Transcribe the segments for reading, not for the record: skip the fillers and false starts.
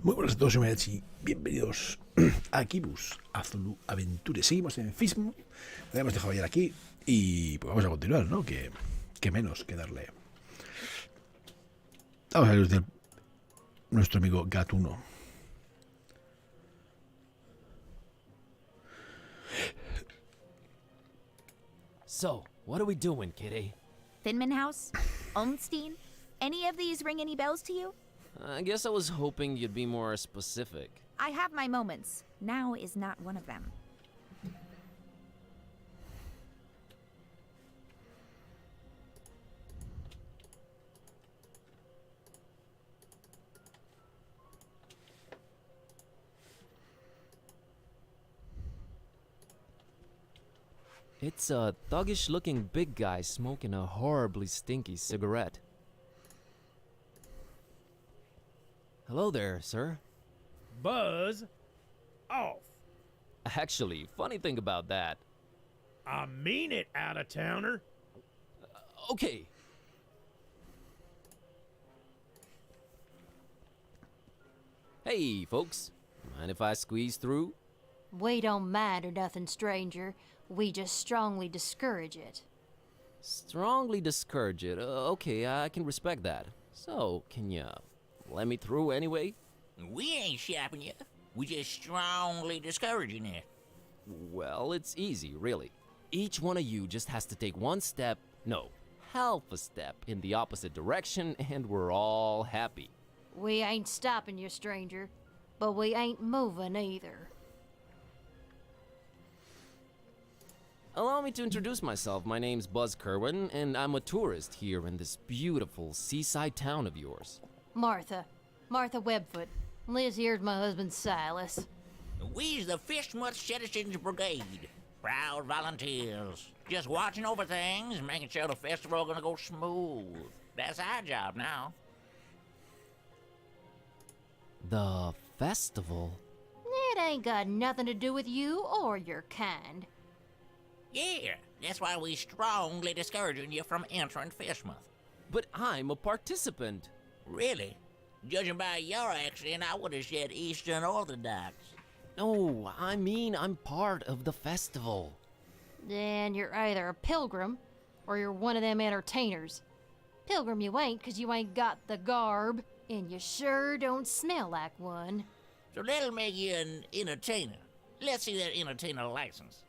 Muy buenas a todos, soy Mariatxi. Bienvenidos a Gibbous, a Cthulhu Aventure. Seguimos en FISHMOUTH. Lo hemos dejado ayer aquí y pues vamos a continuar, ¿no? Que menos que darle. Vamos a ver de nuestro amigo Gatuno. So, what are we doing, kitty? Thinman House? Olmstein? Any of these ring any bells to you? I guess I was hoping you'd be more specific. I have my moments. Now is not one of them. It's a thuggish-looking big guy smoking a horribly stinky cigarette. Hello there, sir. Buzz off. Actually, funny thing about that. I mean it, out-of-towner. Okay. Hey, folks. Mind if I squeeze through? We don't mind or nothing, stranger. We just strongly discourage it. Strongly discourage it. Okay, I can respect that. So, can you let me through anyway? We ain't shopping you. We just strongly discouraging it. Well, it's easy, really. Each one of you just has to take one step, no, half a step in the opposite direction, and we're all happy. We ain't stopping you, stranger, but we ain't moving either. Allow me to introduce myself. My name's Buzz Kerwin, and I'm a tourist here in this beautiful seaside town of yours. Martha Webfoot. Liz here's my husband Silas. We's the FISHMOUTH Citizens Brigade. Proud volunteers. Just watching over things and making sure the festival gonna go smooth. That's our job now. The festival? It ain't got nothing to do with you or your kind. Yeah, that's why we strongly discouraging you from entering FISHMOUTH. But I'm a participant. Really? Judging by your accent, I would have said Eastern Orthodox. No, I mean I'm part of the festival. Then you're either a pilgrim or you're one of them entertainers. Pilgrim you ain't, 'cause you ain't got the garb, and you sure don't smell like one. So that'll make you an entertainer. Let's see that entertainer license.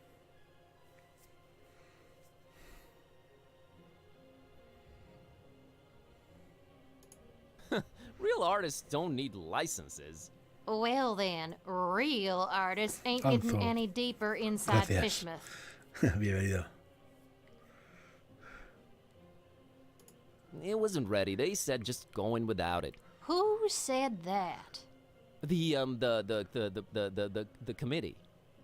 Real artists don't need licenses. Well then, real artists ain't getting Alto. any deeper inside Gracias. FISHMOUTH. Bienvenido. It wasn't ready. They said just going without it. Who said that? The committee.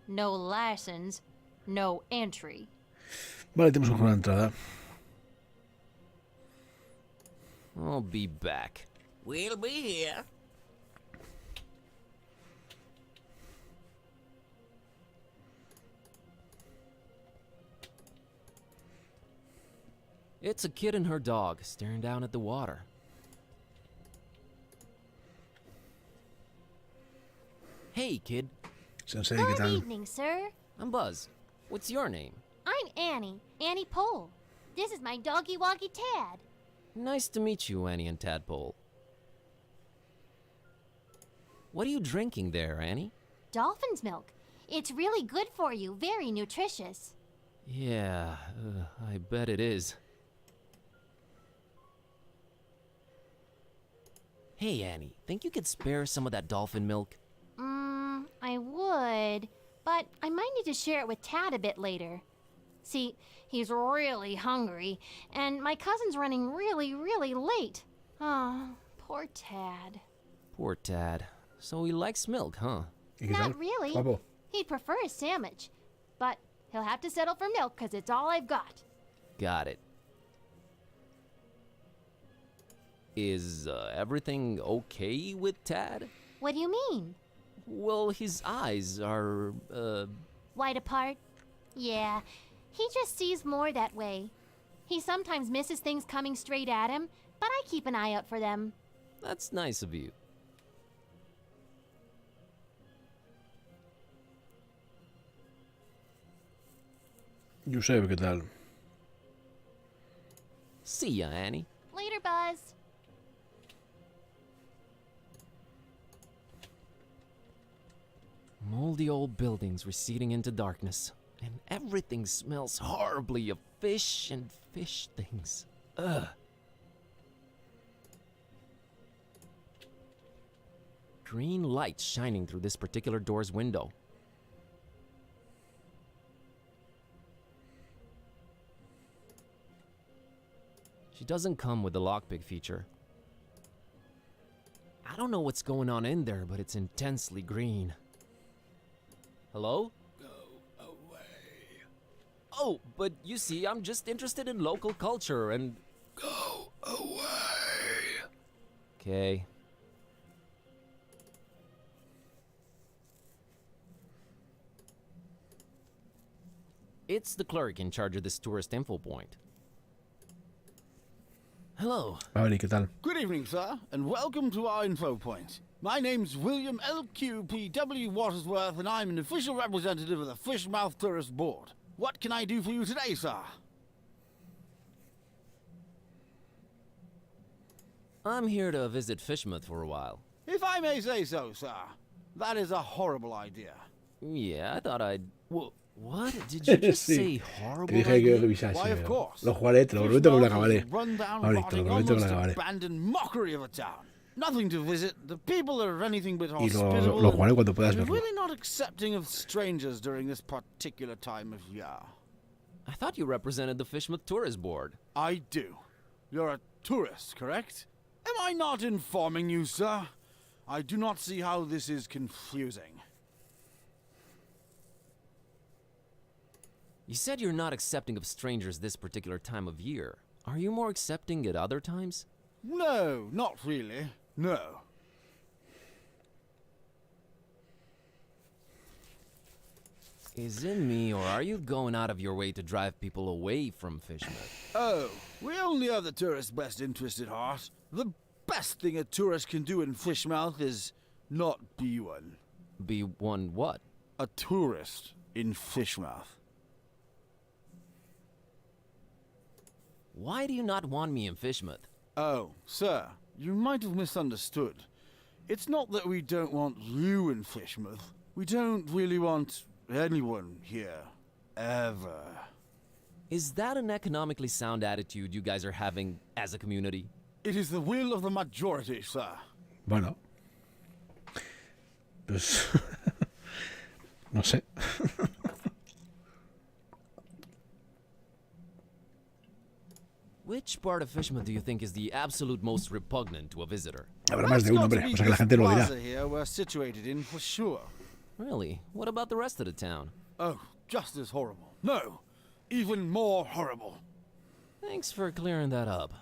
No license, no entry. Vale, tenemos una entrada. I'll be back. We'll be here. It's a kid and her dog staring down at the water. Hey, kid. Sensei, ¿qué Good tal? evening, sir. I'm Buzz. What's your name? I'm Annie Pole. This is my doggy woggy Tad. Nice to meet you, Annie and Tadpole. What are you drinking there, Annie? Dolphin's milk. It's really good for you, very nutritious. Yeah, I bet it is. Hey, Annie, think you could spare some of that dolphin milk? I would, but I might need to share it with Tad a bit later. See, he's really hungry, and my cousin's running really late. Oh, poor Tad. Poor Tad. So he likes milk, huh? ¿Y qué tal? Not really. Guapo. He'd prefer a sandwich, but he'll have to settle for milk because it's all I've got. Got it. Is everything okay with Tad? What do you mean? Well, his eyes are, Wide apart? Yeah, he just sees more that way. He sometimes misses things coming straight at him, but I keep an eye out for them. That's nice of you. Josep, ¿qué tal? See ya, Annie. Later, Buzz. Moldy old buildings receding into darkness, and everything smells horribly of fish and fish things. Ugh. Green light shining through this particular door's window. She doesn't come with the lockpick feature. I don't know what's going on in there, but it's intensely green. Hello? Go away. Oh, but you see, I'm just interested in local culture and... Go away. Okay. It's the clerk in charge of this tourist info point. Hello. Vale, ¿qué tal? Good evening, sir, and welcome to our info point. My name's William LQPW Watersworth, and I'm an official representative of the FISHMOUTH Tourist Board. What can I do for you today, sir? I'm here to visit FISHMOUTH for a while. If I may say so, sir, that is a horrible idea. Yeah, I thought I'd... What? Did you just Sí. say Te horrible dije que idea? revisase. Why, of course. Lo jugaré, te lo prometo que me lo FISHMOUTH acabaré. is a rundown, Ahorita, rotting, te lo prometo que almost lo acabaré. abandoned mockery of a town. Nothing to visit. The people are anything but Y hospitable. lo jugaré cuando puedas and verlo. really not accepting of strangers during this particular time of year. I thought you represented the FISHMOUTH Tourist Board. I do. You're a tourist, correct? Am I not informing you, sir? I do not see how this is confusing. You said you're not accepting of strangers this particular time of year. Are you more accepting at other times? No, not really. No. Is it me, or are you going out of your way to drive people away from FISHMOUTH? Oh, we only have the tourist's best interest at heart. The best thing a tourist can do in FISHMOUTH is not be one. Be one what? A tourist in FISHMOUTH. Why do you not want me in FISHMOUTH? Oh, sir, you might have misunderstood. It's not that we don't want you in FISHMOUTH. We don't really want anyone here. Ever. Is that an economically sound attitude you guys are having as a community? It is the will of the majority, sir. Bueno. Pues... no sé. Which part of FISHMOUTH do you think is the absolute most repugnant to a visitor? Habrá más de uno, hombre. O sea que la gente lo dirá. plaza here we're situated in for sure. Really? What about the rest of the town? Oh, just as horrible. No, even more horrible. Thanks for clearing that up.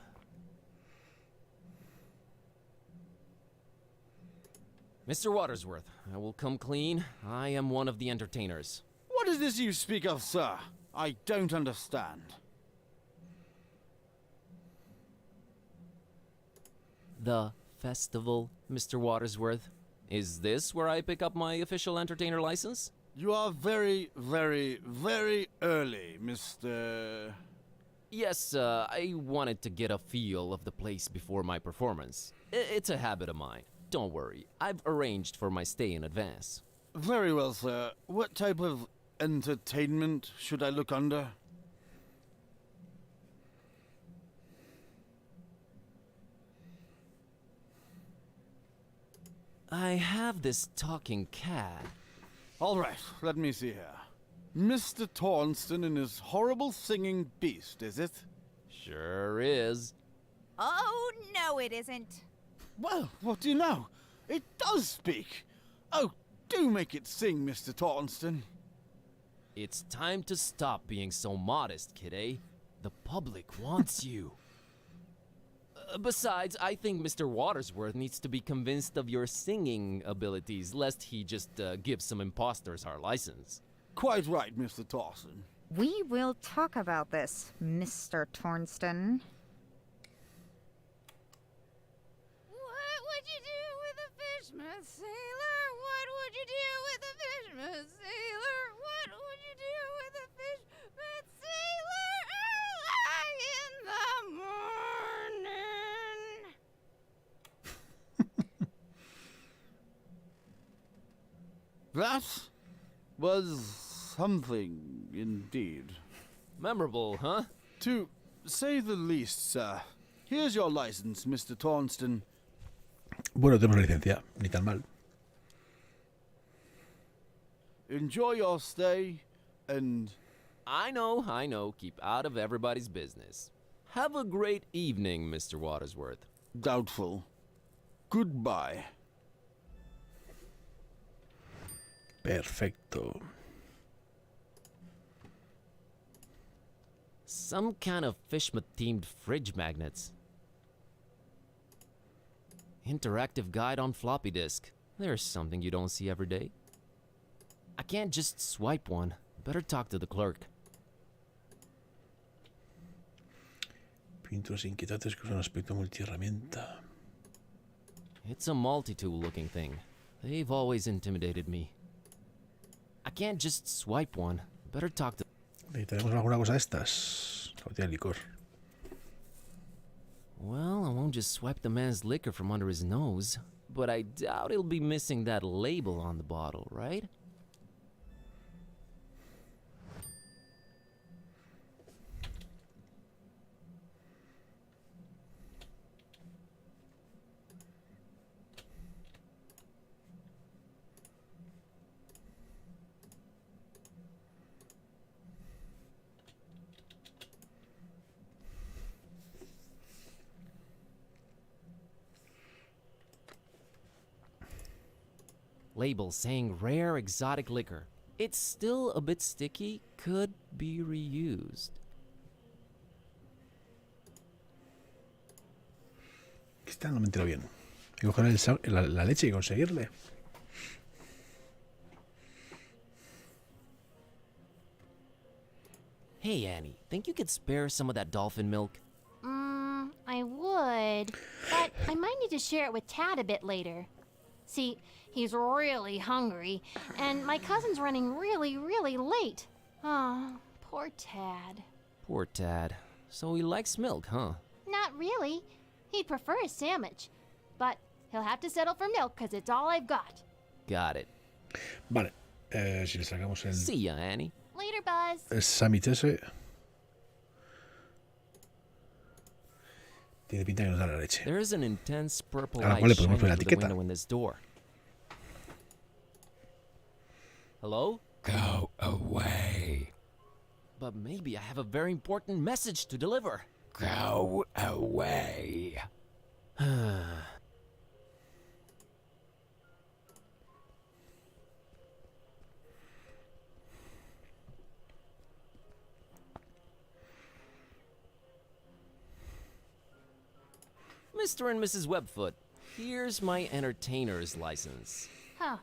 Mr. Watersworth, I will come clean. I am one of the entertainers. What is this you speak of, sir? I don't understand. The festival, Mr. Watersworth. Is this where I pick up my official entertainer license? You are very, very, very early, Mr. Yes, I wanted to get a feel of the place before my performance. It's a habit of mine. Don't worry, I've arranged for my stay in advance. Very well, sir. What type of entertainment should I look under? I have this talking cat. All right, let me see here. Mr. Tornston and his horrible singing beast, is it? Sure is. Oh, no, it isn't. Well, what do you know? It does speak. Oh, do make it sing, Mr. Tornston. It's time to stop being so modest, kid, eh? The public wants you. Besides, I think Mr. Watersworth needs to be convinced of your singing abilities, lest he just give some imposters our license. Quite right, Mr. Tornston. We will talk about this, Mr. Tornston. What would you do with a FISHMOUTH sailor? What would you do with a FISHMOUTH sailor? What would you do with a FISHMOUTH That was something indeed. Memorable, huh? To say the least, sir. Here's your license, Mr. Tornston. Bueno, tenemos la licencia, ni tan mal. Enjoy your stay, and... I know. Keep out of everybody's business. Have a great evening, Mr. Watersworth. Doubtful. Goodbye. Perfecto. Some kind of FISHMOUTH-themed fridge magnets. Interactive guide on floppy disk. There's something you don't see every day. I can't just swipe one. Better talk to the clerk. Pinturas inquietantes que usan aspecto multiherramienta. It's a multi-tool looking thing. They've always intimidated me. I can't just swipe one. Better talk to... ¿Necesitaremos alguna cosa de estas? La botella de licor. Well, I won't just swipe the man's liquor from under his nose. But I doubt he'll be missing that label on the bottle, right? Label saying rare exotic liquor. It's still a bit sticky, could be reused. Esta no me entero bien. Hay que coger la leche y conseguirle. Hey, Annie, think you could spare some of that dolphin milk? I would, but I might need to share it with Tad a bit later. See, he's really hungry, and my cousin's running really late. Oh, poor Tad. Poor Tad. So he likes milk, huh? Not really. He'd prefer a sandwich, but he'll have to settle for milk because it's all I've got. Got it. Vale. Si le sacamos el... See ya, Annie. Later, Buzz. El summit ese... Tiene pinta que nos da la leche. There is an intense purple A la light cual le podemos shining poner la through the etiqueta. window in this door. Hello? Go away. But maybe I have a very important message to deliver. Go away. Mr. and Mrs. Webfoot, here's my entertainer's license. Huh.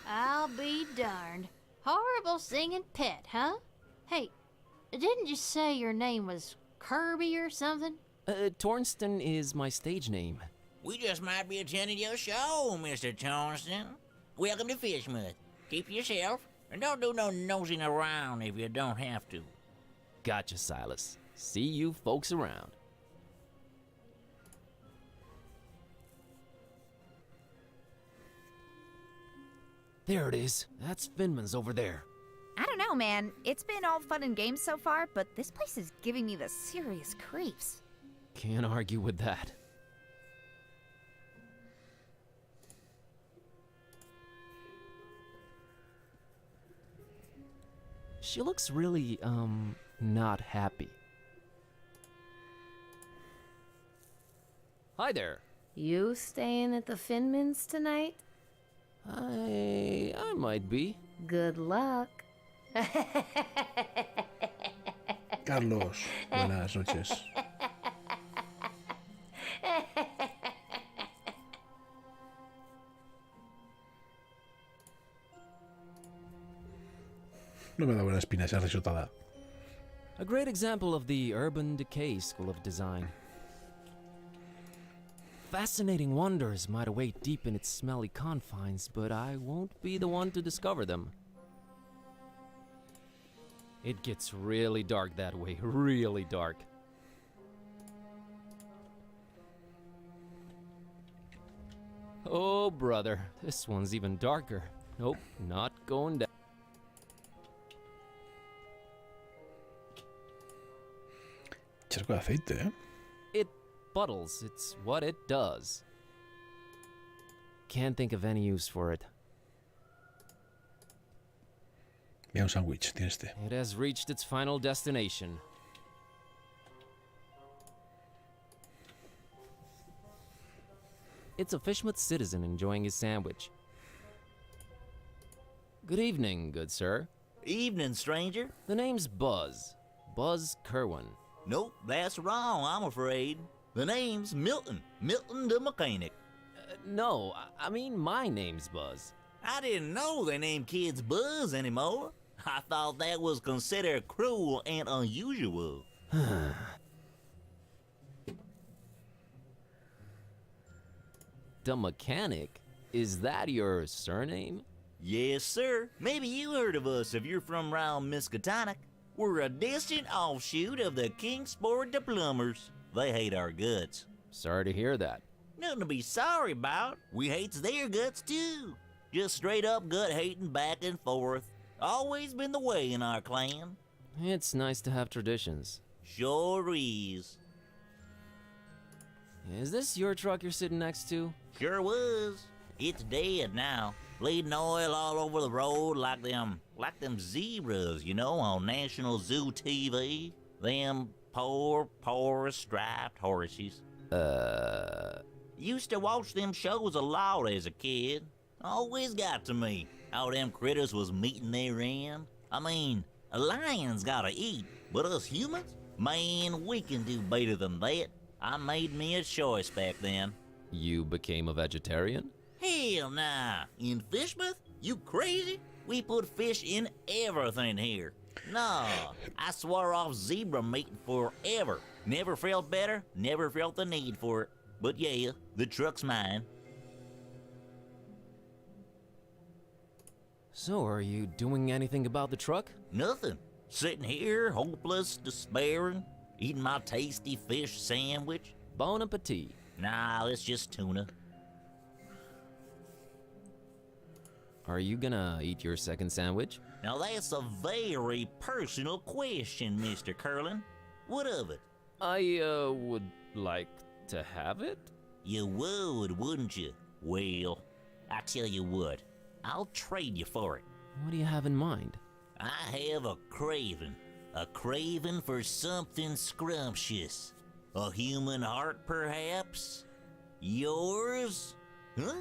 I'll be darned. Horrible singing pet, huh? Hey, didn't you say your name was Kirby or something? Tornston is my stage name. We just might be attending your show, Mr. Tornston. Welcome to FISHMOUTH. Keep yourself, and don't do no nosing around if you don't have to. Gotcha, Silas. See you folks around. There it is. That's Finman's over there. I don't know, man. It's been all fun and games so far, but this place is giving me the serious creeps. Can't argue with that. She looks really, not happy. Hi there. You staying at the Finmans tonight? I might be. Good luck. Carlos, buenas noches. No me da buena espina esa risotada. A great example of the urban decay school of design. Fascinating wonders might await deep in its smelly confines, but I won't be the one to discover them. It gets really dark that way, really dark. Oh, brother, this one's even darker. Nope, not going down. Charco de aceite, ¿eh? It puddles. It's what it does. Can't think of any use for it. Mira un sándwich, tiene este. It has reached its final destination. It's a FISHMOUTH citizen enjoying his sandwich. Good evening, good sir. Evening, stranger. The name's Buzz. Buzz Kerwin. Nope, that's wrong, I'm afraid. The name's Milton. Milton the mechanic. No, I mean my name's Buzz. I didn't know they named kids Buzz anymore. I thought that was considered cruel and unusual. The mechanic? Is that your surname? Yes, sir. Maybe you heard of us if you're from round Miskatonic. We're a distant offshoot of the Kingsport the Plumbers. They hate our guts. Sorry to hear that. Nothing to be sorry about. We hates their guts too. Just straight up gut hating back and forth. Always been the way in our clan. It's nice to have traditions. Sure is. Is this your truck you're sitting next to? Sure was. It's dead now. Bleeding oil all over the road like them zebras, you know, on National Zoo TV. Them poor striped horses. Used to watch them shows a lot as a kid. Always got to me how them critters was meeting their end. I mean, a lion's gotta eat, but us humans? Man, we can do better than that. I made me a choice back then. You became a vegetarian? Hell nah. In FISHMOUTH? You crazy? We put fish in everything here. Nah, I swore off zebra meat forever. Never felt better, never felt the need for it. But yeah, the truck's mine. So, are you doing anything about the truck? Nothing. Sitting here, hopeless, despairing, eating my tasty fish sandwich. Bon appetit. Nah, it's just tuna. Are you gonna eat your second sandwich? Now that's a very personal question, Mr. Curlin. What of it? I, would like to have it? You would, wouldn't you? Well, I tell you what, I'll trade you for it. What do you have in mind? I have a craving for something scrumptious. A human heart, perhaps? Yours? Huh?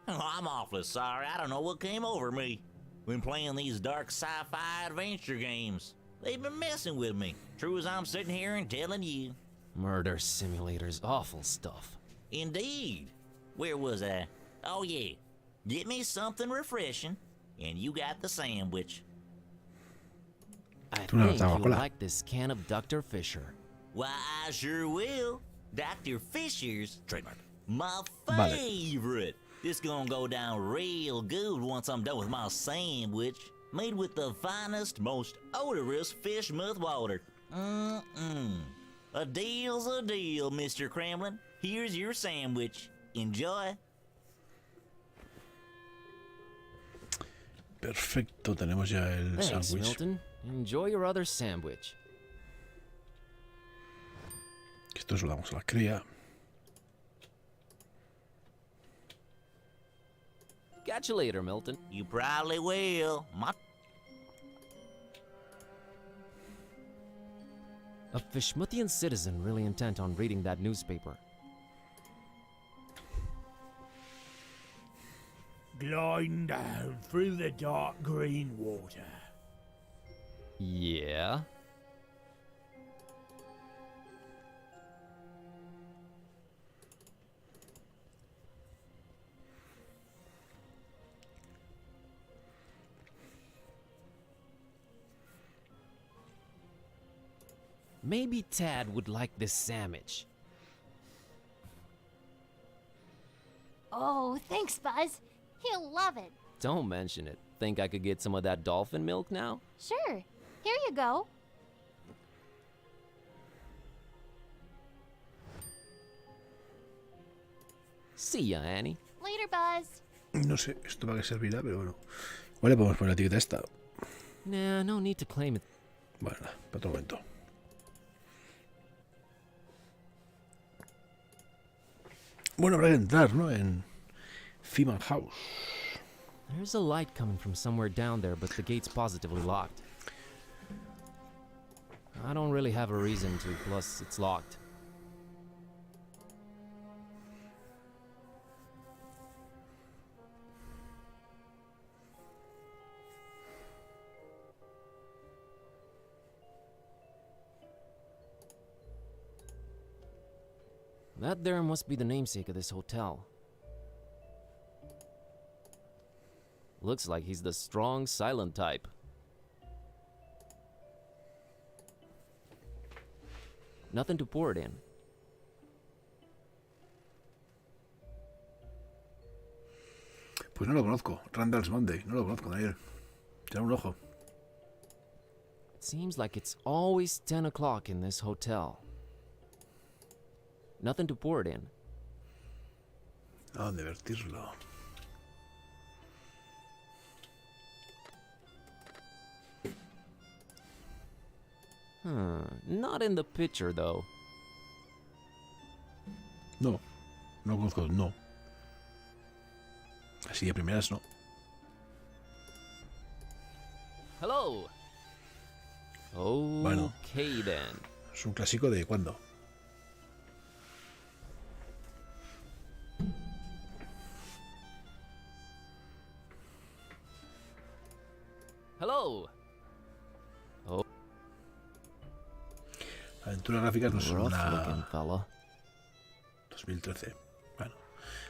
Oh, I'm awfully sorry, I don't know what came over me. When playing these dark sci-fi adventure games, they've been messing with me. True as I'm sitting here and telling you. Murder simulators, awful stuff. Indeed. Where was I? Oh yeah. Get me something refreshing, and you got the sandwich. I think you like this can of Dr. Fisher. Why, I sure will. Dr. Fisher's trademark. My favorite. This gonna go down real good once I'm done with my sandwich. Made with the finest, most odorous FISHMOUTH water. A deal's a deal, Mr. Kremlin. Here's your sandwich. Enjoy. Perfecto, tenemos ya el Thanks, sándwich. Milton. Enjoy your other sandwich. Esto se lo damos a la cría. Catch you later, Milton. You probably will. A FISHMOUTHian citizen really intent on reading that newspaper. Gliding down through the dark green water. Yeah? Maybe Tad would like this sandwich. Oh, thanks, Buzz. He'll love it. Don't mention it. Think I could get some of that dolphin milk now? Sure. Here you go. See ya, Annie. Later, Buzz. No sé esto para qué servirá, pero bueno. Igual le podemos poner la etiqueta esta. Nah, no need to claim it. Bueno, nada, para otro momento. Bueno, habrá que entrar, ¿no? En FISHMOUTH House. There's a light coming from somewhere down there, but the gate's positively locked. I don't really have a reason to, plus it's locked. That there must be the namesake of this hotel. Looks like he's the strong, silent type. Nothing to pour it in. Pues no lo conozco. Randall's Monday. No lo conozco, Daniel. Echar un ojo. It seems like it's always 10 o'clock in this hotel. Nothing to pour it in. ¿A dónde vertirlo? Not in the picture, though. No. No conozco, no. Así de primeras, no. Hello. Bueno. Okay, then. Es un clásico de ¿cuándo? Hello. Oh. Aventuras gráficas no son Rough looking una... fella. 2013. Bueno,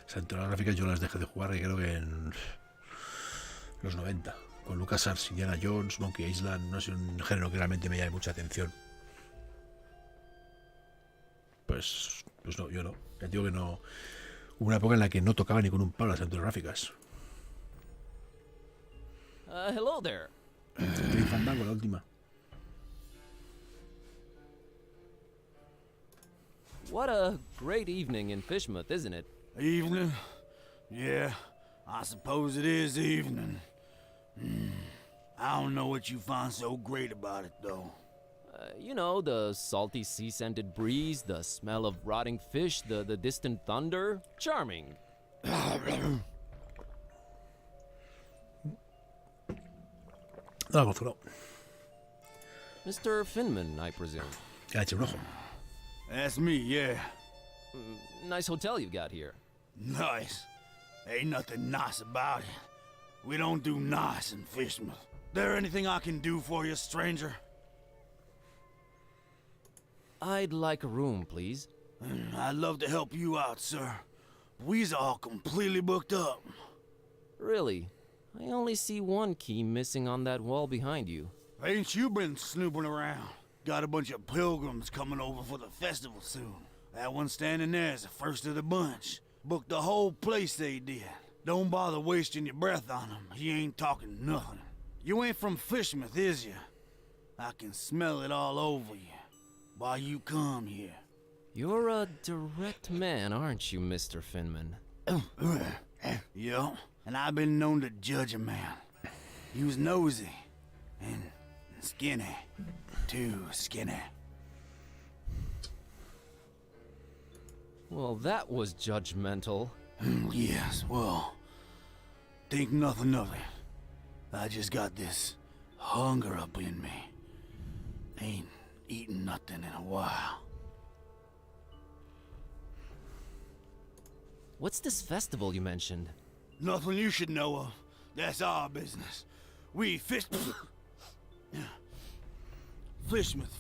las aventuras gráficas yo las dejé de jugar, creo que en los 90. Con LucasArts, Indiana Jones, Monkey Island. No es un género que realmente me llame mucha atención. Pues no, yo no. Ya digo que no. Hubo una época en la que no tocaba ni con un palo las aventuras gráficas. Hello there. Green Fandango, la última. What a great evening in FISHMOUTH, isn't it? Evening? Yeah, I suppose it is evening. I don't know what you find so great about it, though. You know, the salty sea-scented breeze, the smell of rotting fish, the distant thunder. Charming. No la conozco, no. Mr. Finman, I presume. Ya eché un ojo. That's me, yeah. Nice hotel you got here. Nice. Ain't nothing nice about it. We don't do nice in FISHMOUTH. There anything I can do for you, stranger? I'd like a room, please. I'd love to help you out, sir. We's all completely booked up. Really? I only see one key missing on that wall behind you. Ain't you been snooping around? Got a bunch of pilgrims coming over for the festival soon. That one standing there's the first of the bunch. Booked the whole place they did. Don't bother wasting your breath on him. He ain't talking nothing. You ain't from FISHMOUTH, is you? I can smell it all over you. Why you come here? You're a direct man, aren't you, Mr. Finman? Yeah, and I've been known to judge a man. He was nosy and skinny. Too skinny. Well, that was judgmental. Yes, well, think nothing of it. I just got this hunger up in me. Ain't eaten nothing in a while. What's this festival you mentioned? Nothing you should know of. That's our business. We FISHMOUTH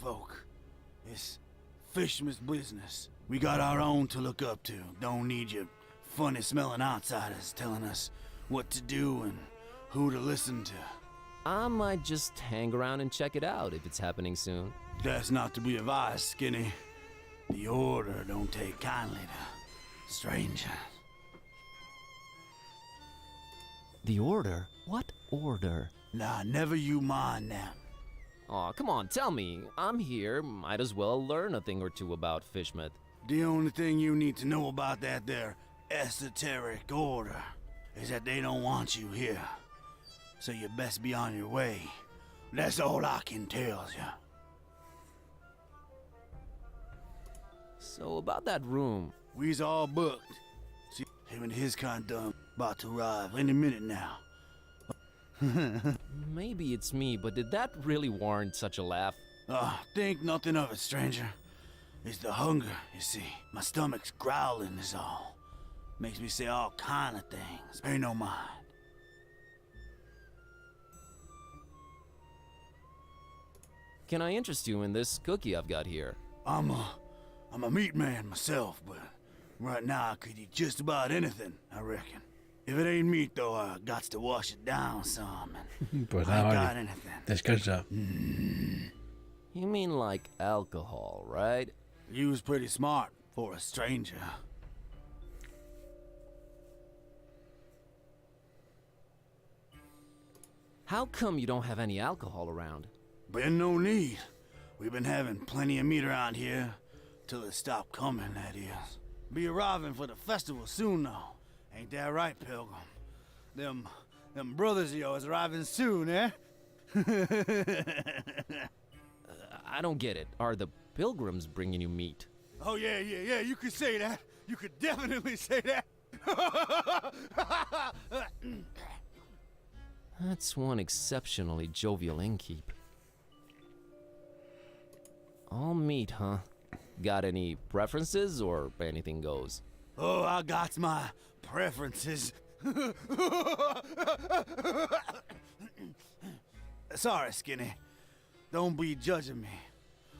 folk. It's FISHMOUTH business. We got our own to look up to. Don't need you funny-smelling outsiders telling us what to do and who to listen to. I might just hang around and check it out if it's happening soon. That's not to be advised, Skinny. The Order don't take kindly to strangers. The Order? What Order? Nah, never you mind that. Aw, come on, tell me. I'm here, might as well learn a thing or two about FISHMOUTH. The only thing you need to know about that there esoteric order is that they don't want you here. So you best be on your way. That's all I can tell you. So about that room. We's all booked. See, him and his kind done about to arrive any minute now. Maybe it's me, but did that really warrant such a laugh? Think nothing of it, stranger. It's the hunger, you see. My stomach's growling is all. Makes me say all kind of things. Pay no mind. Can I interest you in this cookie I've got here? I'm a meat man myself, but right now I could eat just about anything, I reckon. If it ain't meat, though, I got to wash it down some, and Pues I nada, ain't vale. got anything. Descansa. You mean like alcohol, right? You was pretty smart for a stranger. How come you don't have any alcohol around? Been no need. We've been having plenty of meat around here, till it stopped coming, that is. Be arriving for the festival soon, though. Ain't that right, Pilgrim? Them brothers of yours arriving soon, eh? I don't get it. Are the pilgrims bringing you meat? Oh, yeah, you could say that. You could definitely say that. That's one exceptionally jovial innkeep. All meat, huh? Got any preferences or anything goes? Oh, I got my preferences. Sorry, Skinny. Don't be judging me.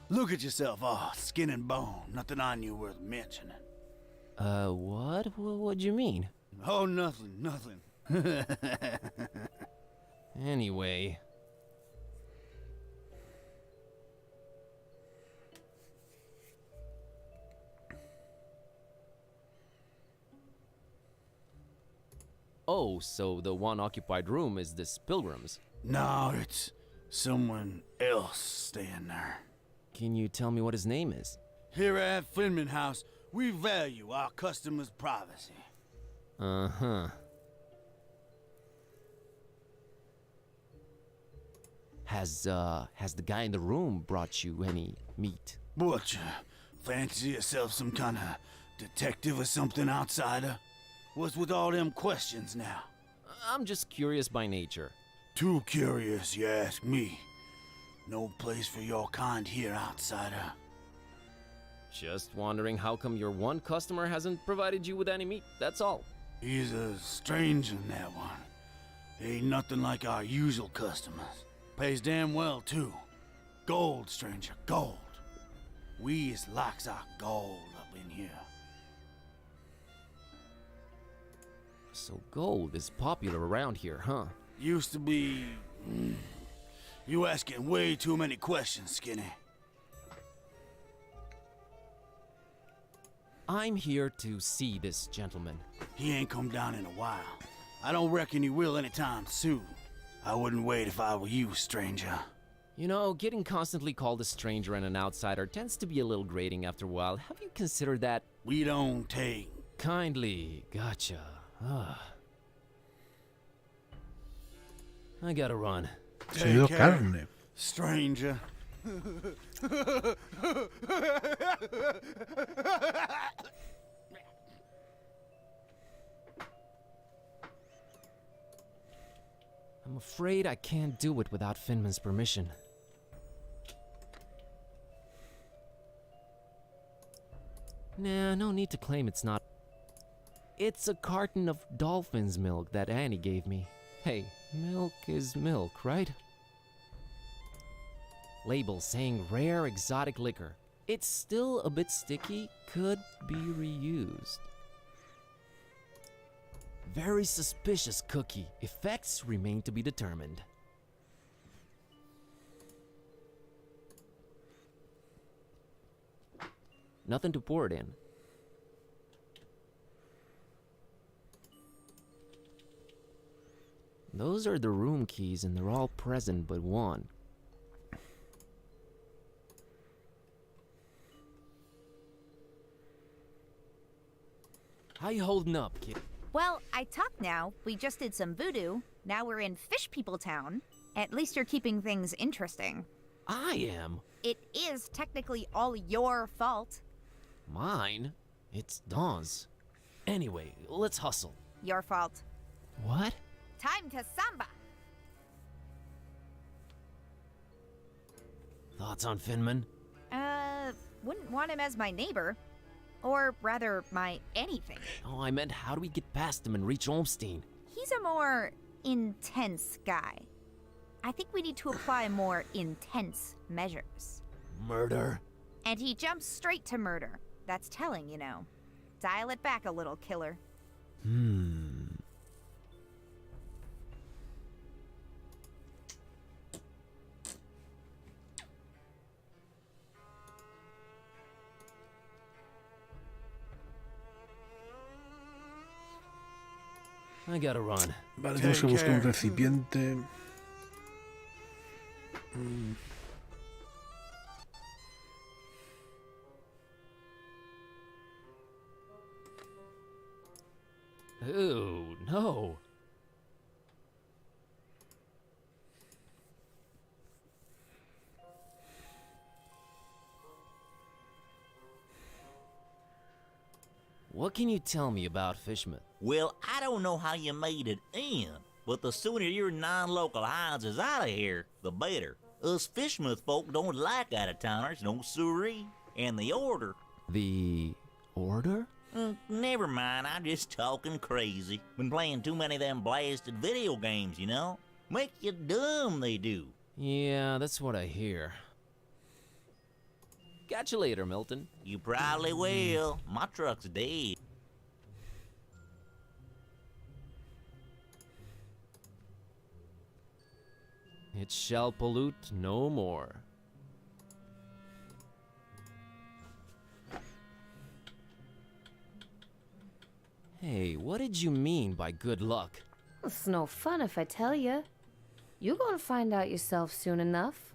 Look at yourself, all skin and bone. Nothing on you worth mentioning. What? What'd you mean? Oh, nothing. Anyway. Oh, so the one occupied room is this pilgrim's? No, it's someone else staying there. Can you tell me what his name is? Here at Finman House, we value our customers' privacy. Uh-huh. Has the guy in the room brought you any meat? What, fancy yourself some kind of detective or something, outsider? What's with all them questions now? I'm just curious by nature. Too curious, you ask me. No place for your kind here, outsider. Just wondering how come your one customer hasn't provided you with any meat, that's all. He's a stranger in that one. Ain't nothing like our usual customers. Pays damn well, too. Gold, stranger, gold. We is likes our gold up in here. So gold is popular around here, huh? Used to be... You asking way too many questions, Skinny. I'm here to see this gentleman. He ain't come down in a while. I don't reckon he will anytime soon. I wouldn't wait if I were you, stranger. You know, getting constantly called a stranger and an outsider tends to be a little grating after a while. Have you considered that? We don't take... Kindly, gotcha. I gotta run. Sido carne. Stranger. I'm afraid I can't do it without Finman's permission. Nah, no need to claim it's not. It's a carton of dolphin's milk that Annie gave me. Hey, milk is milk, right? Label saying rare exotic liquor. It's still a bit sticky, could be reused. Very suspicious cookie. Effects remain to be determined. Nothing to pour it in. Those are the room keys and they're all present but one. How you holding up, kid? Well, I talk now. We just did some voodoo. Now we're in Fish People Town. At least you're keeping things interesting. I am? It is technically all your fault. Mine? It's Dawn's. Anyway, let's hustle. Your fault. What? Time to samba. Thoughts on Finman? Wouldn't want him as my neighbor. Or rather, my anything. Oh, I meant how do we get past him and reach Olmstein? He's a more intense guy. I think we need to apply more intense measures. Murder? And he jumps straight to murder. That's telling, you know. Dial it back a little, killer. I gotta run. Vale, tenemos que buscar un recipiente. Ooh, no. What can you tell me about FISHMOUTH? Well, I don't know how you made it in, but the sooner your non-local hides is out of here, the better. Us FISHMOUTH folk don't like out-of-towners, no siree. And the order... The order? Never mind, I'm just talking crazy. Been playing too many of them blasted video games, you know? Make you dumb, they do. Yeah, that's what I hear. Catch you later, Milton. You probably will. My truck's dead. It shall pollute no more. Hey, what did you mean by good luck? It's no fun if I tell you. You're gonna find out yourself soon enough.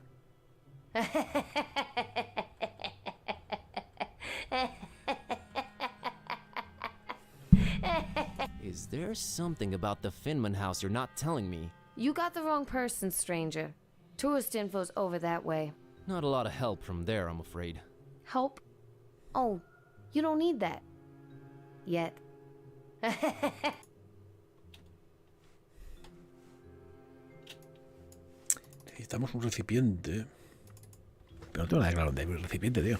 Is there something about the Finman house you're not telling me? You got the wrong person, stranger. Tourist info's over that way. Not a lot of help from there, I'm afraid. Help? Oh, you don't need that. Yet. Necesitamos un recipiente. Pero no tengo nada claro dónde hay un recipiente, tío.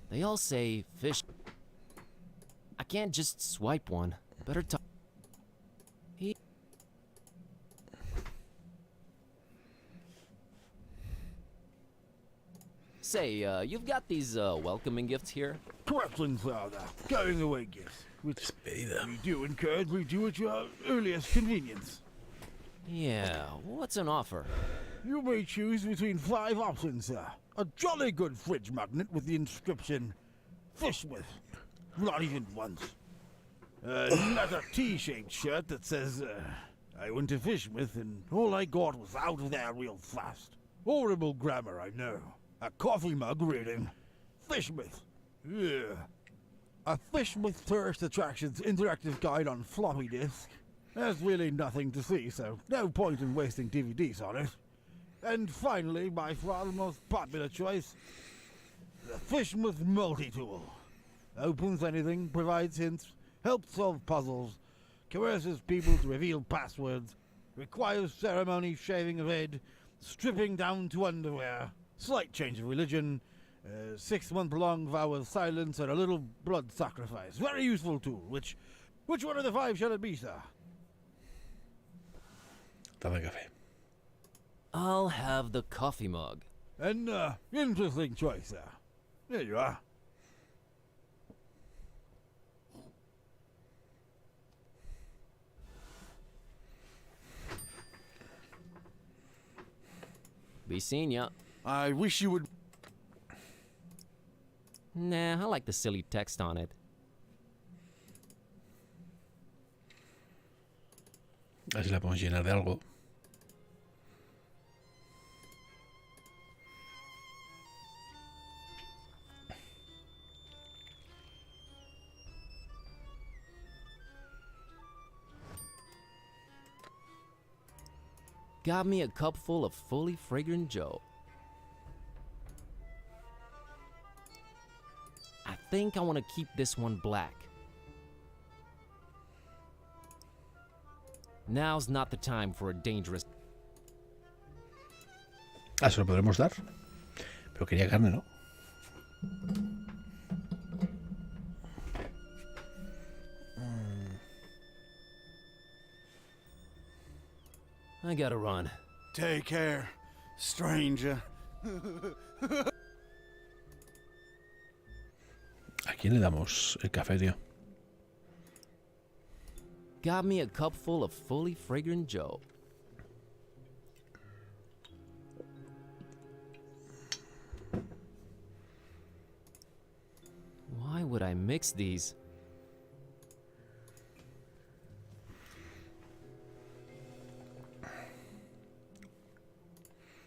They all say fish. I can't just swipe one. Better talk. Say, you've got these welcoming gifts here? Corrections, Father. Going away gifts. Which Despedida. we do encourage, we do at your earliest convenience. Yeah, what's an offer? You may choose between 5 options, sir. A jolly good fridge magnet with the inscription, FISHMOUTH. Not even once. A leather T-shaped shirt that says, I went to FISHMOUTH and all I got was out of there real fast. Horrible grammar, I know. A coffee mug reading, FISHMOUTH. Yeah. A FISHMOUTH tourist attractions interactive guide on floppy disk. There's really nothing to see, so no point in wasting DVDs on it. And finally, by far the most popular choice, the FISHMOUTH multi-tool. Opens anything, provides hints, helps solve puzzles, coerces people to reveal passwords, requires ceremony, shaving of head, stripping down to underwear, slight change of religion, 6-month-long vow of silence, and a little blood sacrifice. Very useful tool. Which one of the 5 shall it be, sir? Dame café. I'll have the coffee mug. An interesting choice, sir. There you are. Be seeing ya. I wish you would... Nah, I like the silly text on it. A ver si la podemos llenar de algo. Got me a cup full of fully fragrant Joe. I think I want to keep this one black. Now's not the time for a dangerous... Ah, se lo podremos dar. Pero quería carne, ¿no? I gotta run. Take care, stranger. ¿A quién le damos el café, tío? Got me a cup full of fully fragrant Joe. Why would I mix these?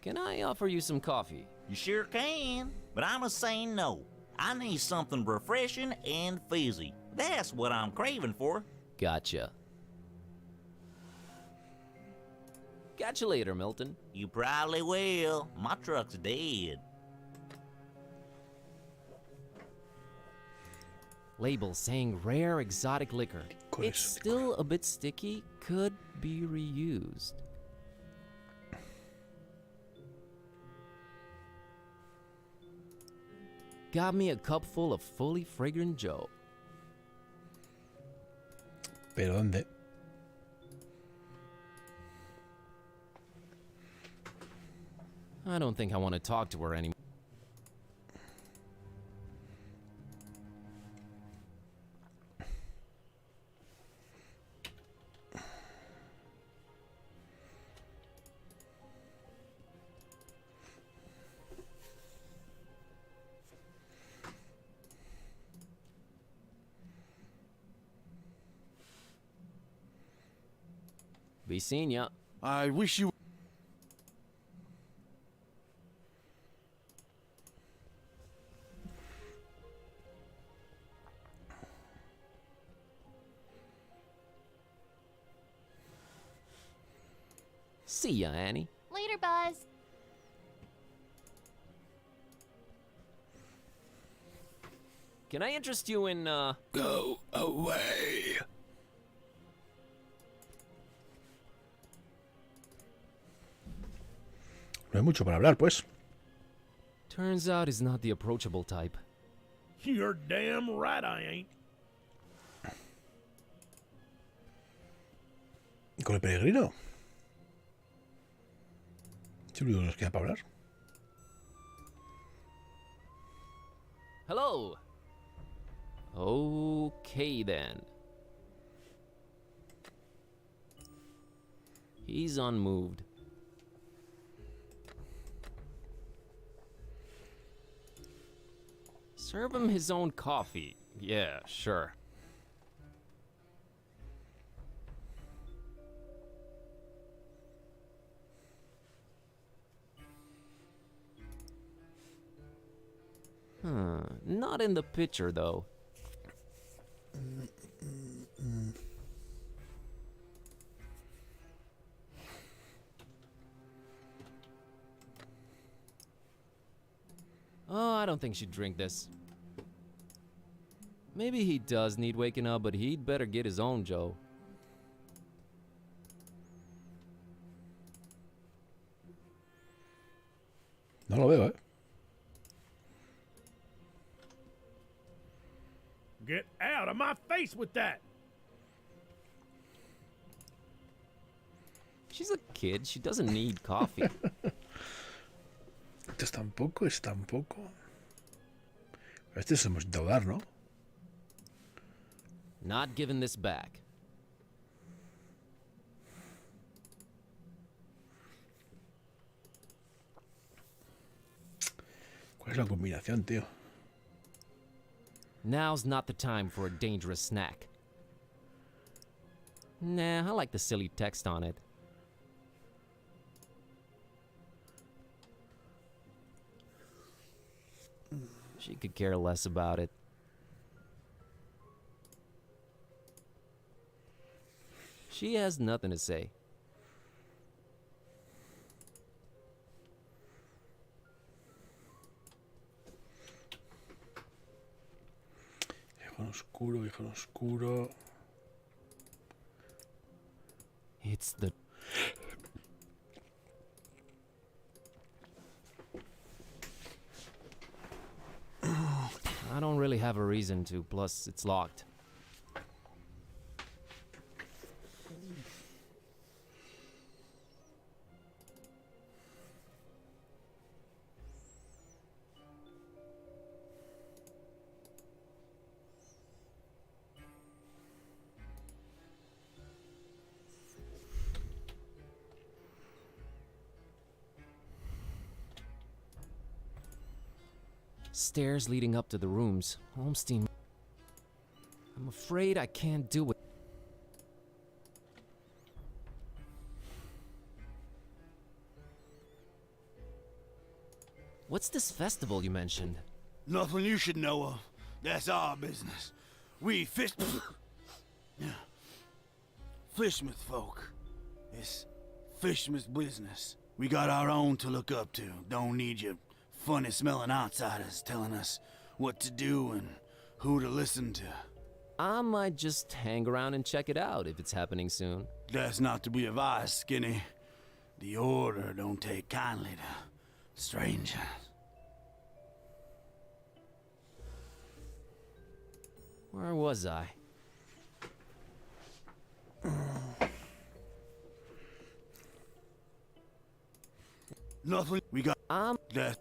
Can I offer you some coffee? You sure can, but I'ma say no. I need something refreshing and fizzy. That's what I'm craving for. Gotcha. Catch you later, Milton. You probably will. My truck's dead. Label saying rare exotic liquor. It's still a bit sticky, could be reused. Got me a cup full of fully fragrant Joe. ¿Pero dónde? I don't think I want to talk to her anymore. Be seeing ya. I wish you... See ya, Annie. Later, Buzz. Can I interest you in, Go away. No hay mucho para hablar, pues. Turns out he's not the approachable type. You're damn right I ain't. ¿Y con el peregrino? ¿Es el único que nos queda para hablar? Hello. Okay then. He's unmoved. Serve him his own coffee. Yeah, sure. Not in the picture, though. Oh, I don't think she'd drink this. Maybe he does need waking up, but he'd better get his own Joe. No lo veo, ¿eh? Get out of my face with that! She's a kid. She doesn't need coffee. Esto es tan poco, es tan poco. Este se hemos intentado dar, ¿no? Not giving this back. ¿Cuál es la combinación, tío? Now's not the time for a dangerous snack. Nah, I like the silly text on it. She could care less about it. She has nothing to say. Viejo oscuro, viejo oscuro. It's the... I don't really have a reason to, plus it's locked. Stairs leading up to the rooms. Holmstein. I'm afraid I can't do it. What's this festival you mentioned? Nothing you should know of. That's our business. We FISHMOUth folk. It's FISHMOUth business. We got our own to look up to. Don't need you funny-smelling outsiders telling us what to do and who to listen to. I might just hang around and check it out if it's happening soon. That's not to be advised, Skinny. The Order don't take kindly to strangers. Where was I? Nothing. We got that.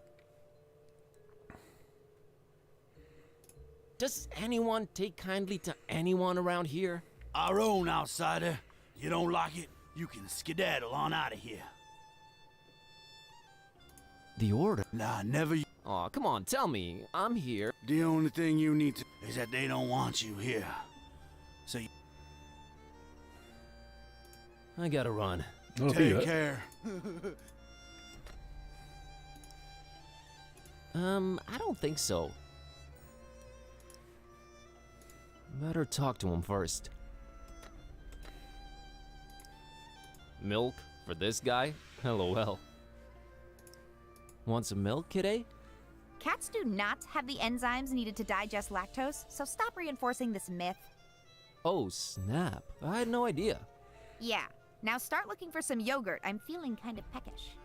Does anyone take kindly to anyone around here? Our own outsider. You don't like it, you can skedaddle on out of here. The Order? Nah, never. Aw, come on, tell me. I'm here. The only thing you need to is that they don't want you here. So you I gotta run. take care. I don't think so. Better talk to him first. Milk for this guy? LOL. Want some milk, kidday? Cats do not have the enzymes needed to digest lactose, so stop reinforcing this myth. Oh, snap. I had no idea. Yeah, now start looking for some yogurt. I'm feeling kind of peckish.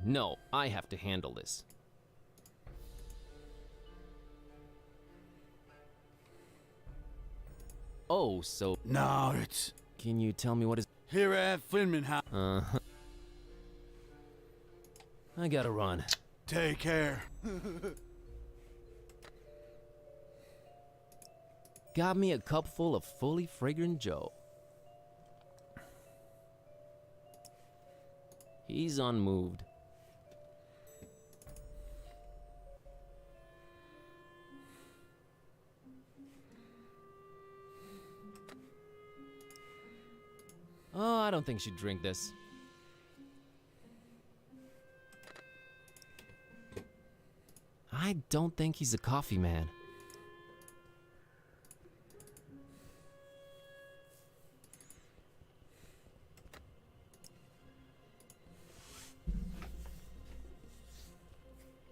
No, I have to handle this. Oh, so... No, it's... Can you tell me what is... Here at Finman House. Uh-huh. I gotta run. Take care. Got me a cup full of fully fragrant Joe. He's unmoved. Oh, I don't think she'd drink this. I don't think he's a coffee man.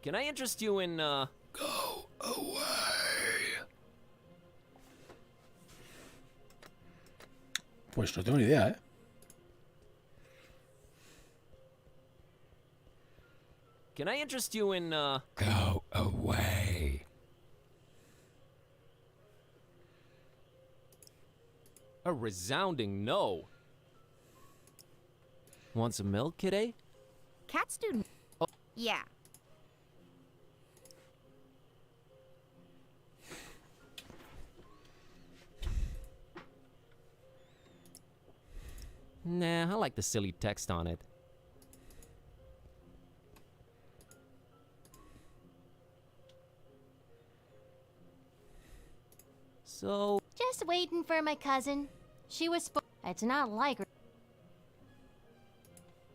Can I interest you in, Go away. Pues no tengo ni idea, ¿eh? Can I interest you in, Go away. A resounding no. Want some milk, kidday? Cats do... Oh. Yeah. Nah, I like the silly text on it. So, Just waiting for my cousin. She was It's not like her.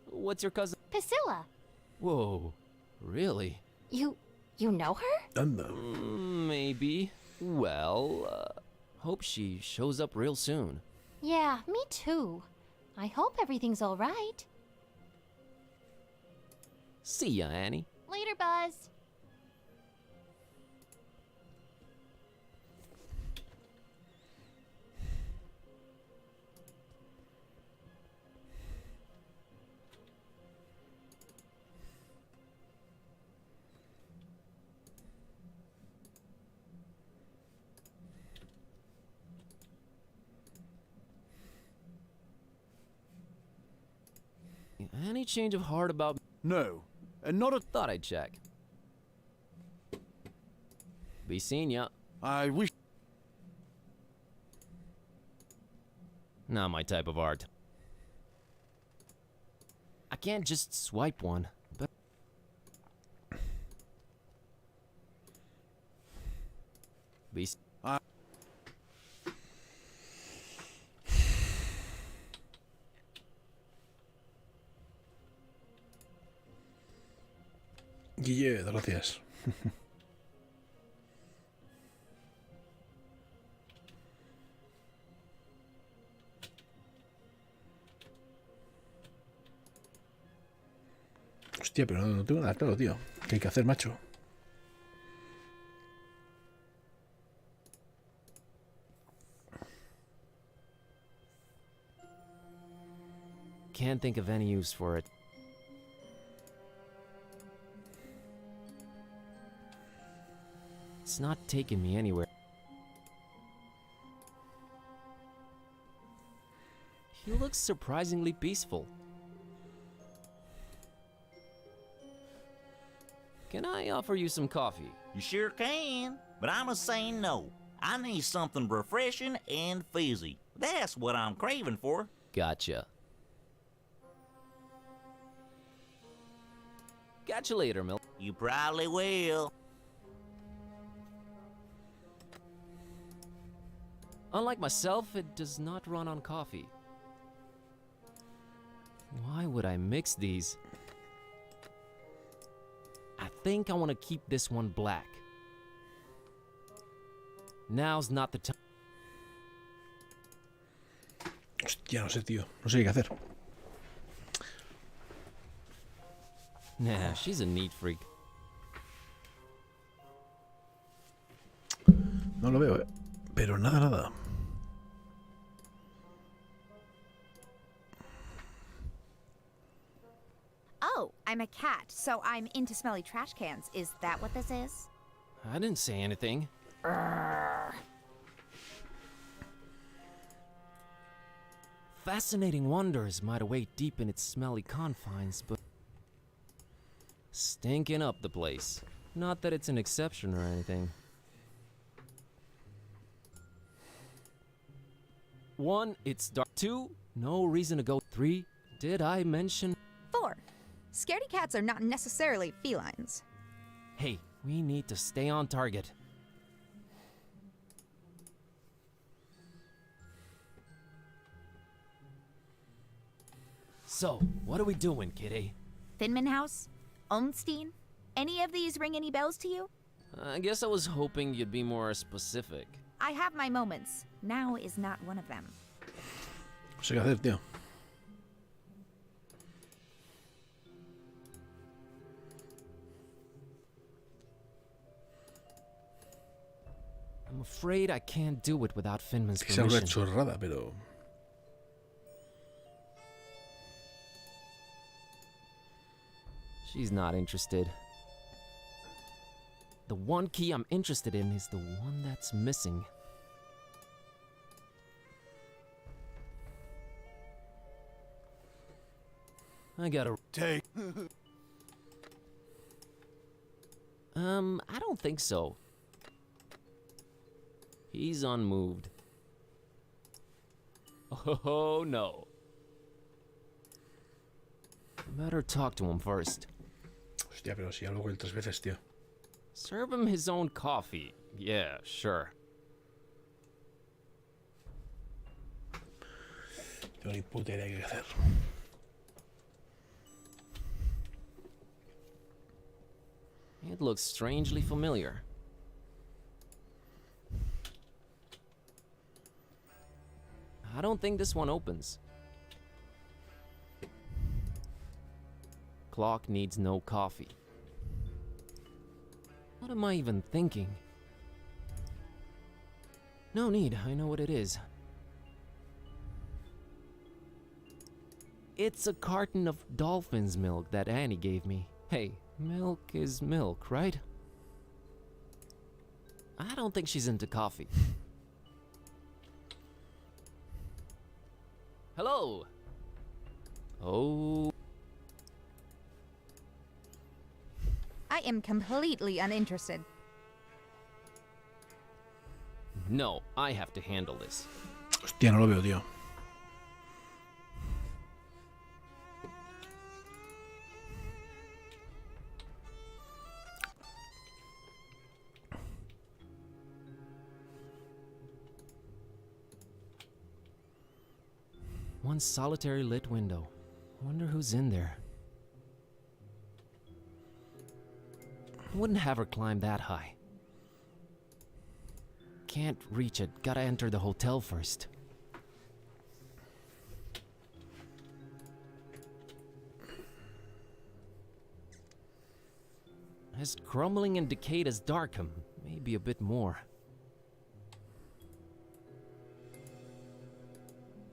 what's your cousin? Priscilla. Whoa, really? You know her? Anda. Maybe. Well, hope she shows up real soon. Yeah, me too. I hope everything's all right. See ya, Annie. Later, Buzz. Any change of heart about... No, and not a... Thought I'd check. Be seeing ya. I wish... Not my type of art. I can't just swipe one, but... Be... Guille, gracias. Hostia, pero no tengo nada claro, tío. ¿Qué hay que hacer, macho? Can't think of any use for it. It's not taking me anywhere. He looks surprisingly peaceful. Can I offer you some coffee? You sure can, but I'ma say no. I need something refreshing and fizzy. That's what I'm craving for. Gotcha. Catch you later, Mill. You probably will. Unlike myself, it does not run on coffee. Why would I mix these? I think I want to keep this one black. Now's not the time. Hostia, no sé, tío. No sé qué hacer. Nah, she's a neat freak. No lo veo, pero nada, nada. Oh, I'm a cat, so I'm into smelly trash cans. Is that what this is? I didn't say anything. Fascinating wonders might await deep in its smelly confines, but stinking up the place. Not that it's an exception or anything. 1, it's dark. 2, no reason to go. 3, did I mention? 4. Scaredy cats are not necessarily felines. Hey, we need to stay on target. So, what are we doing, kitty? Thinman House? Olmstein? Any of these ring any bells to you? I guess I was hoping you'd be more specific. I have my moments. Now is not one of them. No sé qué hacer, tío. I'm afraid I can't do it without Finman's Que sea una permission. chorrada, pero... She's not interested. The one key I'm interested in is the one that's missing. I gotta... Take. I don't think so. He's unmoved. Oh, no. Better talk to him first. Hostia, pero si hablo con él 3 veces, tío. Serve him his own coffee. Yeah, sure. Tengo ni puta idea de qué hacer. It looks strangely familiar. I don't think this one opens. Clock needs no coffee. What am I even thinking? No need, I know what it is. It's a carton of dolphin's milk that Annie gave me. Hey, milk is milk, right? I don't think she's into coffee. Hello? Oh. I am completely uninterested. No, I have to handle this. Hostia, no lo veo, tío. One solitary lit window. Wonder who's in there. Wouldn't have her climb that high. Can't reach it. Gotta enter the hotel first. As crumbling and decayed as Darkham. Maybe a bit more.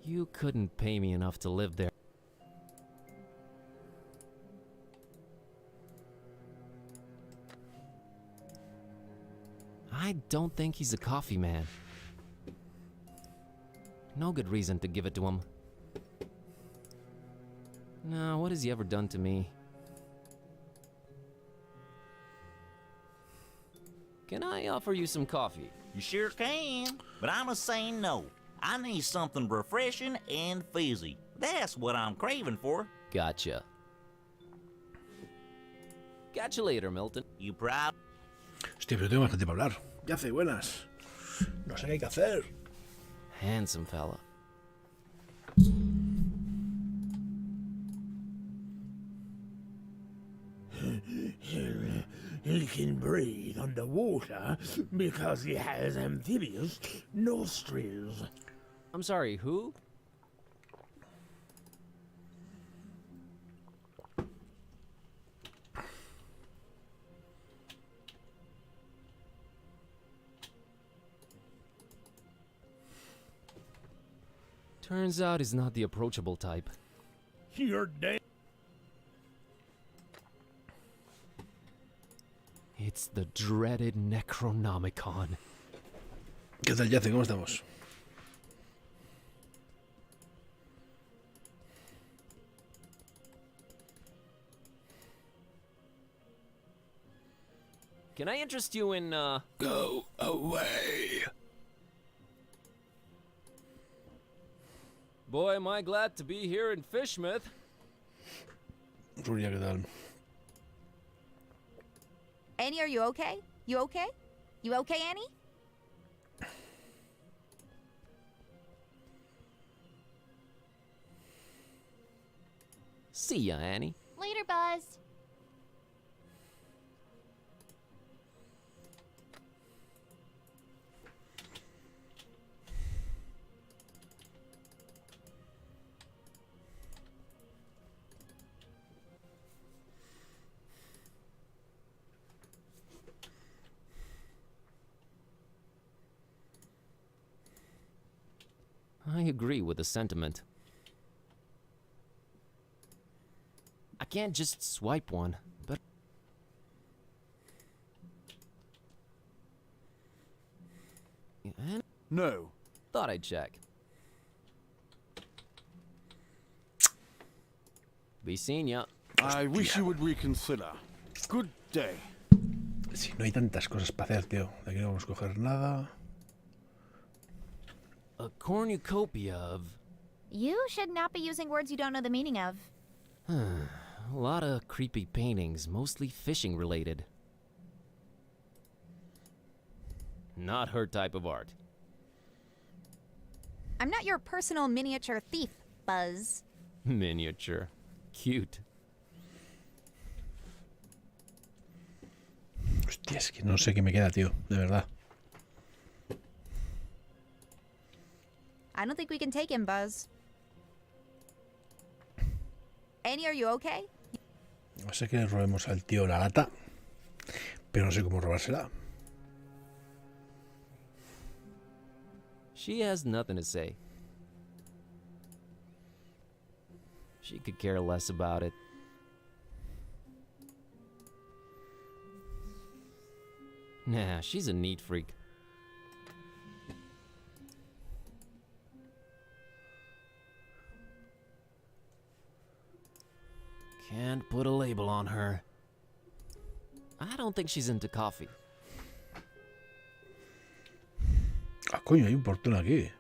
You couldn't pay me enough to live there. I don't think he's a coffee man. No good reason to give it to him. No, what has he ever done to me? Can I offer you some coffee? You sure can, but I'ma say no. I need something refreshing and fizzy. That's what I'm craving for. Gotcha. Catch you later, Milton. You proud? Hostia, pero tengo más gente para hablar. Ya hace buenas. No sé qué hay que hacer. Handsome fella. He can breathe underwater because he has amphibious nostrils. I'm sorry, who? Turns out he's not the approachable type. You're damn. It's the dreaded Necronomicon. ¿Qué tal, Yace? ¿Cómo estamos? Can I interest you in, Go away. Boy, am I glad to be here in FISHMOUTH. Ruria, ¿qué tal? Annie, are you okay? You okay? You okay, Annie? See ya, Annie. Later, Buzz. I agree with the sentiment. I can't just swipe one, but... No. Thought I'd check. Be seeing ya. I wish you would reconsider. Good day. Sí, no hay tantas cosas para hacer, tío. De aquí no vamos a coger nada. A cornucopia of... You should not be using words you don't know the meaning of. A lot of creepy paintings, mostly fishing related. Not her type of art. I'm not your personal miniature thief, Buzz. Miniature. Cute. Hostia, es que no sé qué me queda, tío. De verdad. I don't think we can take him, Buzz. Annie, are you okay? No sé que le robemos al tío la lata, pero no sé cómo robársela. She has nothing to say. She could care less about it. Nah, she's a neat freak. Can't put a label on her. I don't think she's into coffee. Ah, coño, hay un portón aquí.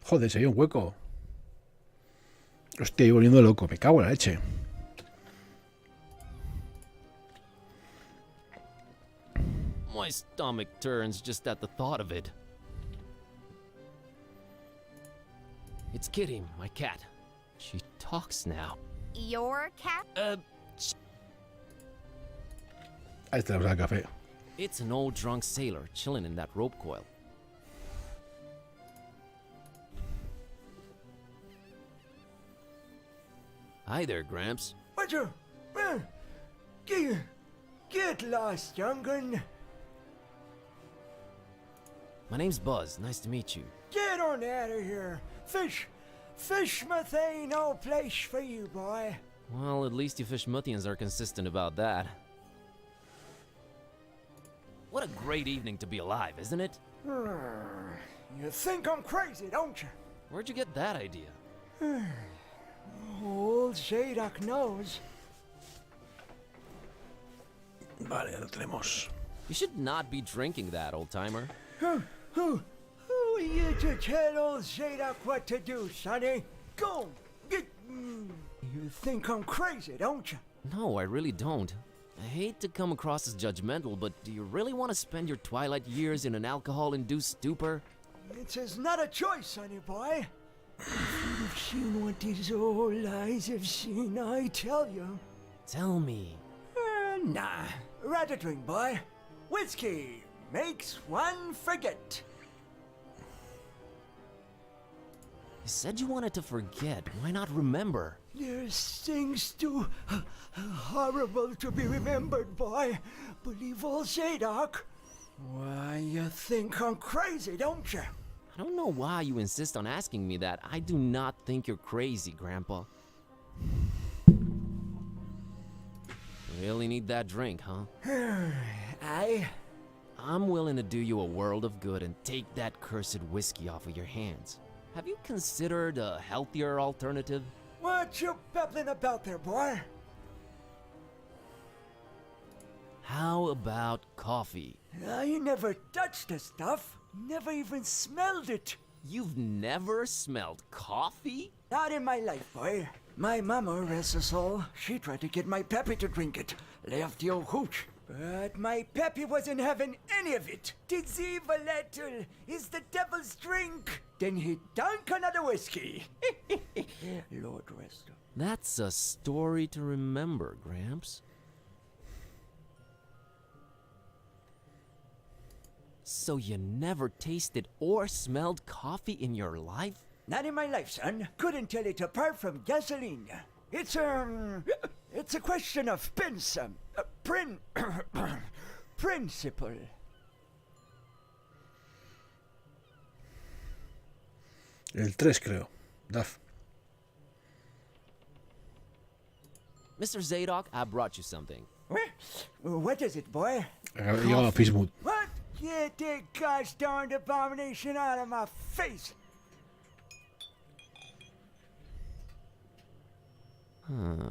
Joder, se hay un hueco. Hostia, estoy volviendo loco. Me cago en la leche. My stomach turns just at the thought of it. It's Kitty, my cat. She talks now. Your cat? Ahí está la café. It's an old drunk sailor chilling in that rope coil. Hi there, Gramps. What you? Get lost, young'un. My name's Buzz. Nice to meet you. Get on out of here. FISHMOUTH ain't no place for you, boy. Well, at least you Fishmouthians are consistent about that. What a great evening to be alive, isn't it? You think I'm crazy, don't you? Where'd you get that idea? Old Zadok knows. Vale, ya lo tenemos. You should not be drinking that, old-timer. Who are you to tell old Zadok what to do, sonny? Go, get... You think I'm crazy, don't you? No, I really don't. I hate to come across as judgmental, but do you really want to spend your twilight years in an alcohol-induced stupor? It's not a choice, sonny boy. If you'd have seen what these old eyes have seen, I tell you. Tell me. Nah, rather drink, boy. Whiskey makes one forget. You said you wanted to forget. Why not remember? There's things too horrible to be remembered, boy. Believe old Zadok. Why, you think I'm crazy, don't you? I don't know why you insist on asking me that. I do not think you're crazy, Grandpa. Really need that drink, huh? I'm willing to do you a world of good and take that cursed whiskey off of your hands. Have you considered a healthier alternative? What you babbling about there, boy? How about coffee? I never touched the stuff. Never even smelled it. You've never smelled coffee? Not in my life, boy. My mama, rest her soul, she tried to get my pappy to drink it. Left the old hooch. But my pappy wasn't having any of it. Tis evil little is the devil's drink. Then he dunk another whiskey. Lord rest her. That's a story to remember, Gramps. So you never tasted or smelled coffee in your life? Not in my life, son. Couldn't tell it apart from gasoline. It's a question of principle. El 3, creo. Duff. Mr. Zadok, I brought you something. What is it, boy? Llegado a FISHMOUTH. What? Get that gosh darned abomination out of my face!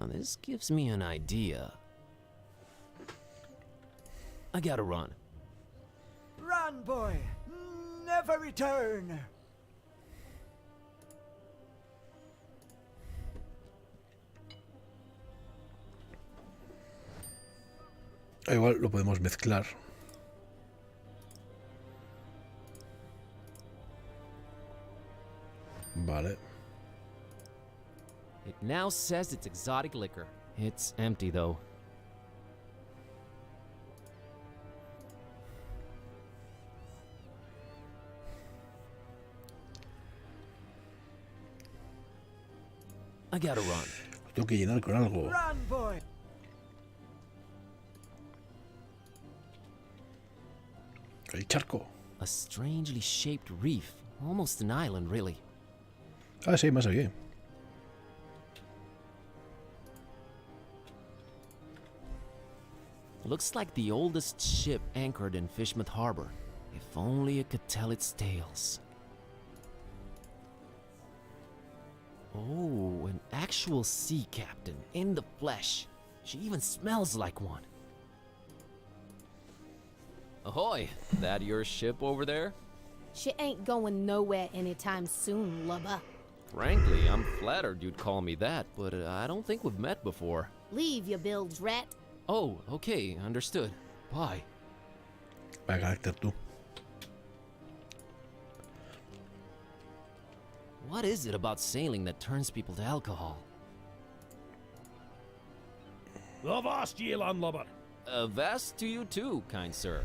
This gives me an idea. I gotta run. Run, boy! Never return! Igual lo podemos mezclar. Vale. It now says it's exotic liquor. It's empty though. I gotta run. Tengo que llenar con algo. Run, boy. El charco. A strangely shaped reef. Almost an island, really. Ah, sí, más aquí. Looks like the oldest ship anchored in FISHMOUTH Harbor. If only it could tell its tales. Oh, an actual sea captain in the flesh. She even smells like one. Ahoy! That your ship over there? She ain't going nowhere anytime soon, lubber. Frankly, I'm flattered you'd call me that, but I don't think we've met before. Leave your bilge, rat. Oh, okay, understood. Bye. Vaya carácter tú. What is it about sailing that turns people to alcohol? Avast ye, landlubber. Vast to you too, kind sir.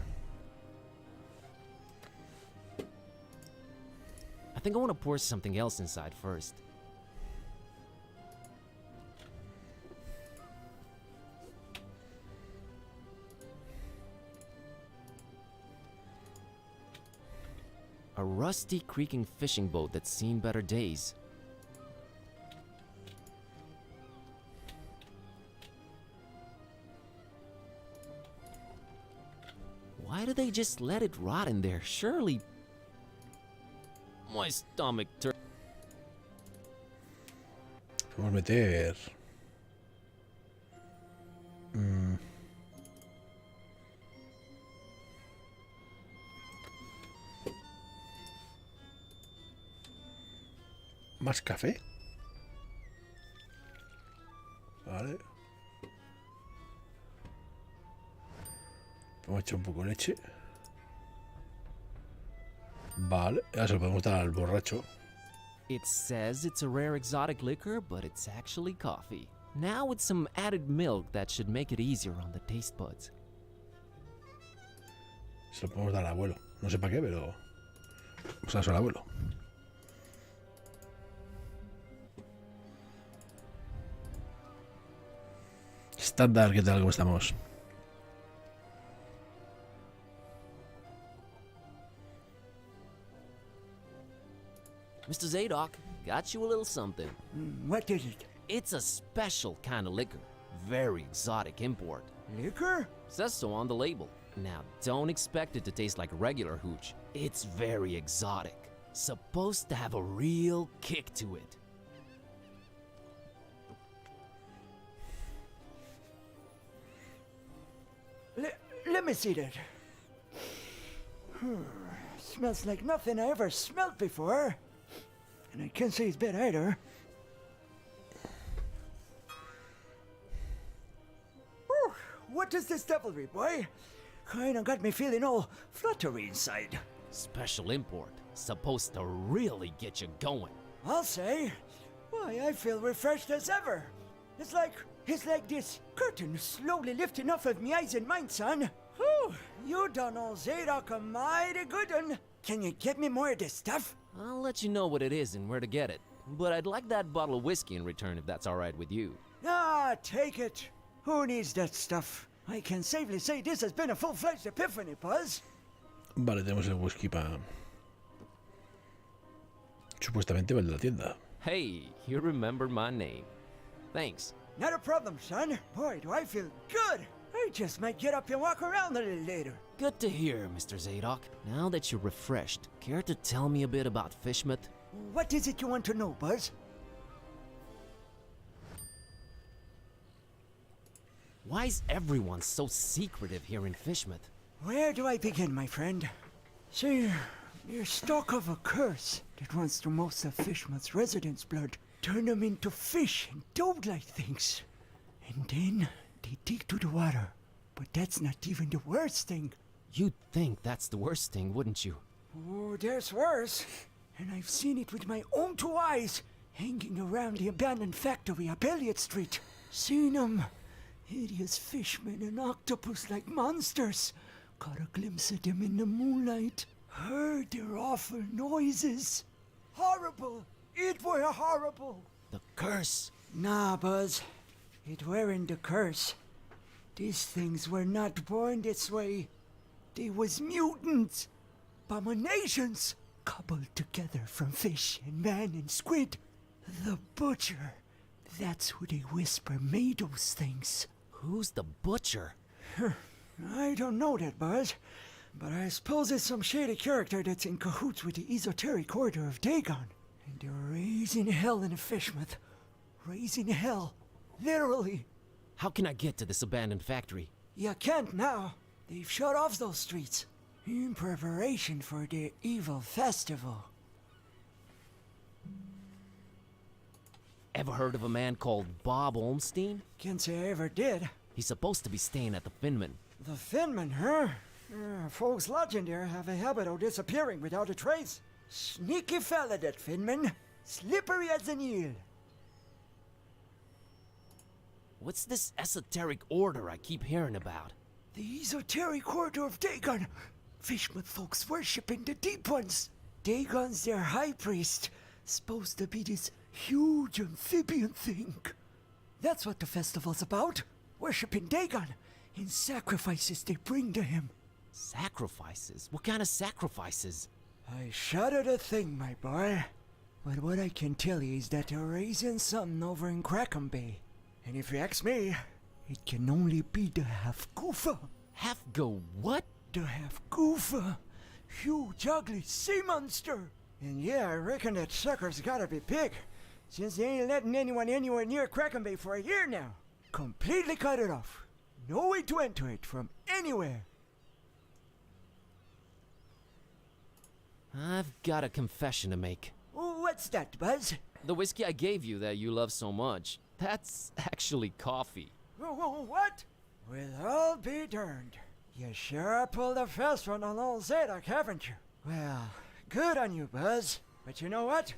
I think I want to pour something else inside first. A rusty, creaking fishing boat that's seen better days. Why do they just let it rot in there? Surely... My stomach turns. Vamos a meter... ¿Más café? Vale. Vamos a echar un poco de leche. Vale, ya se lo podemos dar al borracho. It says it's a rare exotic liquor, but it's actually coffee. Now with some added milk that should make it easier on the taste buds. Se lo podemos dar al abuelo. No sé para qué, pero... Vamos a dárselo al abuelo. Estándar, ¿qué tal? ¿Cómo estamos? Mr. Zadok, got you a little something. What is it? It's a special kind of liquor. Very exotic import. Liquor? Says so on the label. Now, don't expect it to taste like regular hooch. It's very exotic. Supposed to have a real kick to it. Let me see that. Smells like nothing I ever smelled before. And I can't say it's bad either. Whew, what is this devilry, boy? Kinda got me feeling all fluttery inside. Special import. Supposed to really get you going. I'll say. Why, I feel refreshed as ever. It's like this curtain slowly lifting off of me eyes and mind, son. Whew, you done all Zadok a mighty good one. Can you get me more of this stuff? I'll let you know what it is and where to get it. But I'd like that bottle of whiskey in return if that's alright with you. Ah, take it. Who needs that stuff? I can safely say this has been a full-fledged epiphany, Buzz. Vale, tenemos el whisky para... Supuestamente va el de la tienda. Hey, you remembered my name. Thanks. Not a problem, son. Boy, do I feel good. I just might get up and walk around a little later. Good to hear, Mr. Zadok. Now that you're refreshed, care to tell me a bit about FISHMOUTH? What is it you want to know, Buzz? Why is everyone so secretive here in FISHMOUTH? Where do I begin, my friend? See, there's talk of a curse that runs through most of FISHMOUTH's residents' blood. Turn them into fish and dog-like things. And then they take to the water. But that's not even the worst thing. You'd think that's the worst thing, wouldn't you? Oh, there's worse. And I've seen it with my own two eyes. hanging around the abandoned factory up Elliot Street. Seen 'em. Hideous fishmen and octopus-like monsters. Caught a glimpse of them in the moonlight. Heard their awful noises. Horrible. It were horrible. The curse. Nah, Buzz. It weren't the curse. These things were not born this way. They was mutants. Abominations. Cobbled together from fish and man and squid. The butcher. That's who they whisper made those things. Who's the butcher? I don't know that, Buzz. But I suppose it's some shady character that's in cahoots with the esoteric order of Dagon. And they're raising hell in a FISHMOUTH. Raising hell. Literally. How can I get to this abandoned factory? You can't now. They've shut off those streets. In preparation for their evil festival. Ever heard of a man called Bob Olmstein? Can't say I ever did. He's supposed to be staying at the Finman. The Finman, huh? Folks lodging there have a habit of disappearing without a trace. Sneaky fella, that Finman. Slippery as an eel. What's this esoteric order I keep hearing about? The esoteric order of Dagon. FISHMOUTH folks worshipping the deep ones. Dagon's their high priest. Supposed to be this huge amphibian thing. That's what the festival's about. Worshipping Dagon in sacrifices they bring to him. Sacrifices? What kind of sacrifices? I shudder to think, my boy. But what I can tell you is that they're raising something over in Crackham Bay. And if you ask me, it can only be the half-goofa. Half-go what? The half-goofa. Huge, ugly sea monster. And yeah, I reckon that sucker's gotta be big, since they ain't letting anyone anywhere near Crackham Bay for a year now. Completely cut it off. No way to enter it from anywhere. I've got a confession to make. What's that, Buzz? The whiskey I gave you that you love so much, that's actually coffee. What? Well, I'll be darned. You sure pulled a fast one on old Zadok, haven't you? Well, good on you, Buzz. But you know what?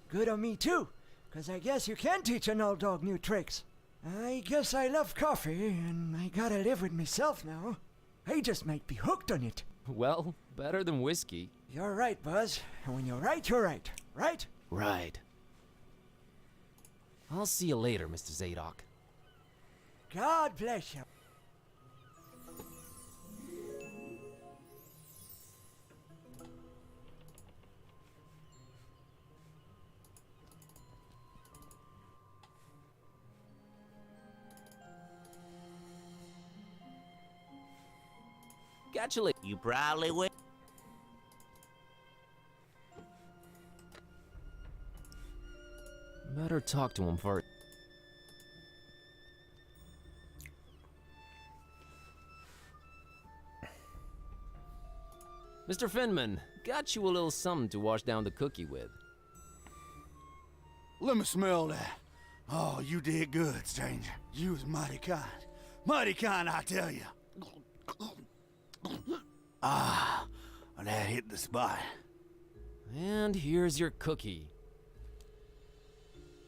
Good on me, too. 'Cause I guess you can teach an old dog new tricks. I guess I love coffee, and I gotta live with myself now. I just might be hooked on it. Well, better than whiskey. You're right, Buzz. And when you're right, you're right. Right? Right. I'll see you later, Mr. Zadok. God bless you. Catch you later. You probably will. Better talk to him first. Mr. Finman, got you a little something to wash down the cookie with. Let me smell that. Oh, you did good, stranger. You was mighty kind. Mighty kind, I tell you. Ah, that hit the spot. And here's your cookie.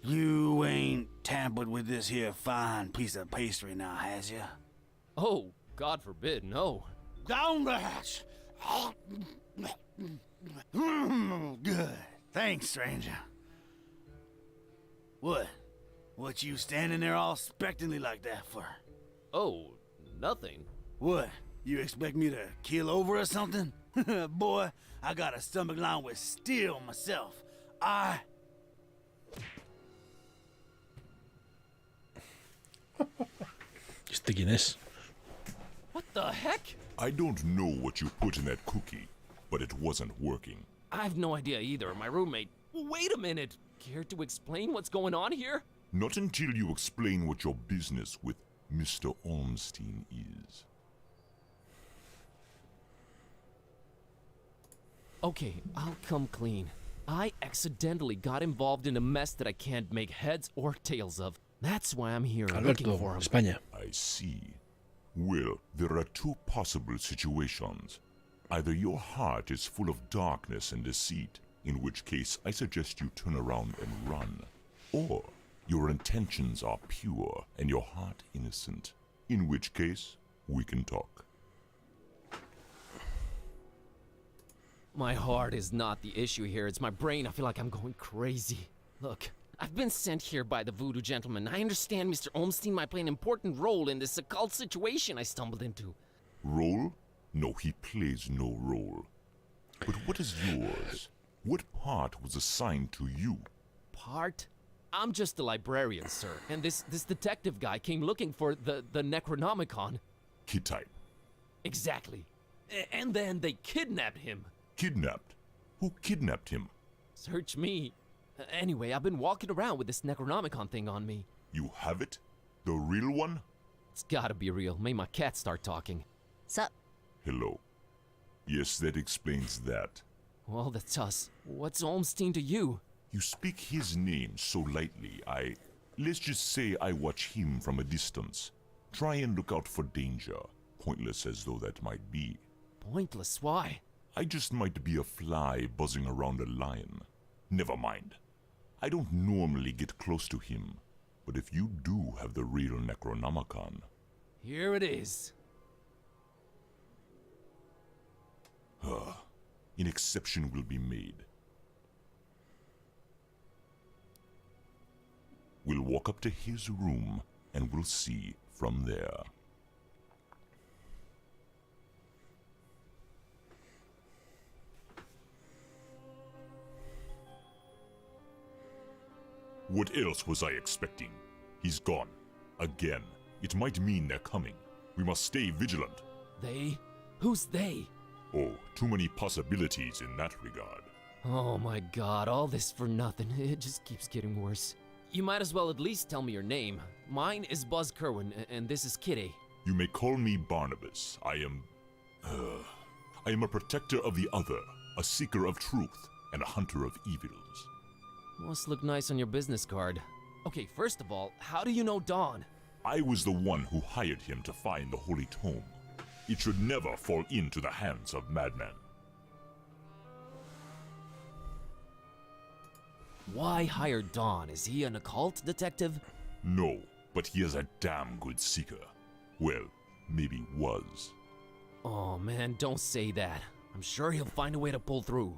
You ain't tampered with this here fine piece of pastry now, has ya? Oh, God forbid, no. Down the hatch. Good. Thanks, stranger. What? What you standing there all expectantly like that for? Oh, nothing. What? You expect me to keel over or something? Boy, I got a stomach lined with steel myself. ¿Este quién es? What the heck? I don't know what you put in that cookie, but it wasn't working. I have no idea either. My roommate... Wait a minute. Care to explain what's going on here? Not until you explain what your business with Mr. Ormstein is. Okay, I'll come clean. I accidentally got involved in a mess that I can't make heads or tails of. That's why I'm here looking for him. España. I see. Well, there are two possible situations. Either your heart is full of darkness and deceit, in which case I suggest you turn around and run. Or your intentions are pure and your heart innocent, in which case we can talk. My heart is not the issue here, it's my brain. I feel like I'm going crazy. Look, I've been sent here by the voodoo gentleman. I understand Mr. Olmstein might play an important role in this occult situation I stumbled into. Role? No, he plays no role. But what is yours? What part was assigned to you? Part? I'm just a librarian, sir. And this detective guy came looking for the Necronomicon. Kid type. Exactly. And then they kidnapped him. Kidnapped? Who kidnapped him? Search me. Anyway, I've been walking around with this Necronomicon thing on me. You have it? The real one? It's gotta be real. Made my cat start talking. Sup? Hello. Yes, that explains that. Well, that's us. What's Olmstein to you? You speak his name so lightly, let's just say I watch him from a distance. Try and look out for danger, pointless as though that might be. Pointless? Why? I just might be a fly buzzing around a lion. Never mind. I don't normally get close to him, but if you do have the real Necronomicon... Here it is. An exception will be made. We'll walk up to his room, and we'll see from there. What else was I expecting? He's gone. Again. It might mean they're coming. We must stay vigilant. They? Who's they? Oh, too many possibilities in that regard. Oh my god, all this for nothing. It just keeps getting worse. You might as well at least tell me your name. Mine is Buzz Kerwin, and this is Kitty. You may call me Barnabas. I am a protector of the other, a seeker of truth, and a hunter of evils. Must look nice on your business card. Okay, first of all, how do you know Dawn? I was the one who hired him to find the Holy Tome. It should never fall into the hands of madmen. Why hire Dawn? Is he an occult detective? No, but he is a damn good seeker. Well, maybe was. Oh man, don't say that. I'm sure he'll find a way to pull through.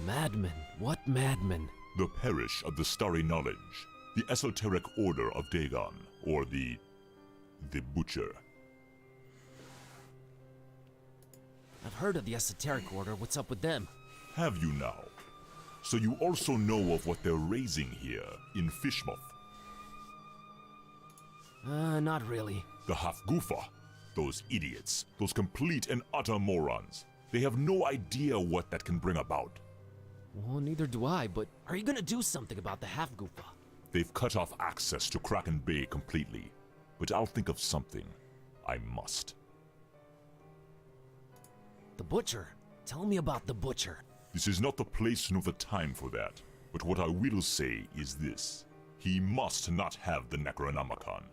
Madmen? What madmen? The Parish of the Starry Knowledge, the Esoteric Order of Dagon, or the Butcher. I've heard of the Esoteric Order. What's up with them? Have you now? So you also know of what they're raising here in FISHMOUTH? Not really. The Hafgufa. Those idiots. Those complete and utter morons. They have no idea what that can bring about. Well, neither do I, but are you gonna do something about the Hafgufa? They've cut off access to Kraken Bay completely. But I'll think of something. I must. The Butcher? Tell me about the Butcher. This is not the place nor the time for that. But what I will say is this. He must not have the Necronomicon.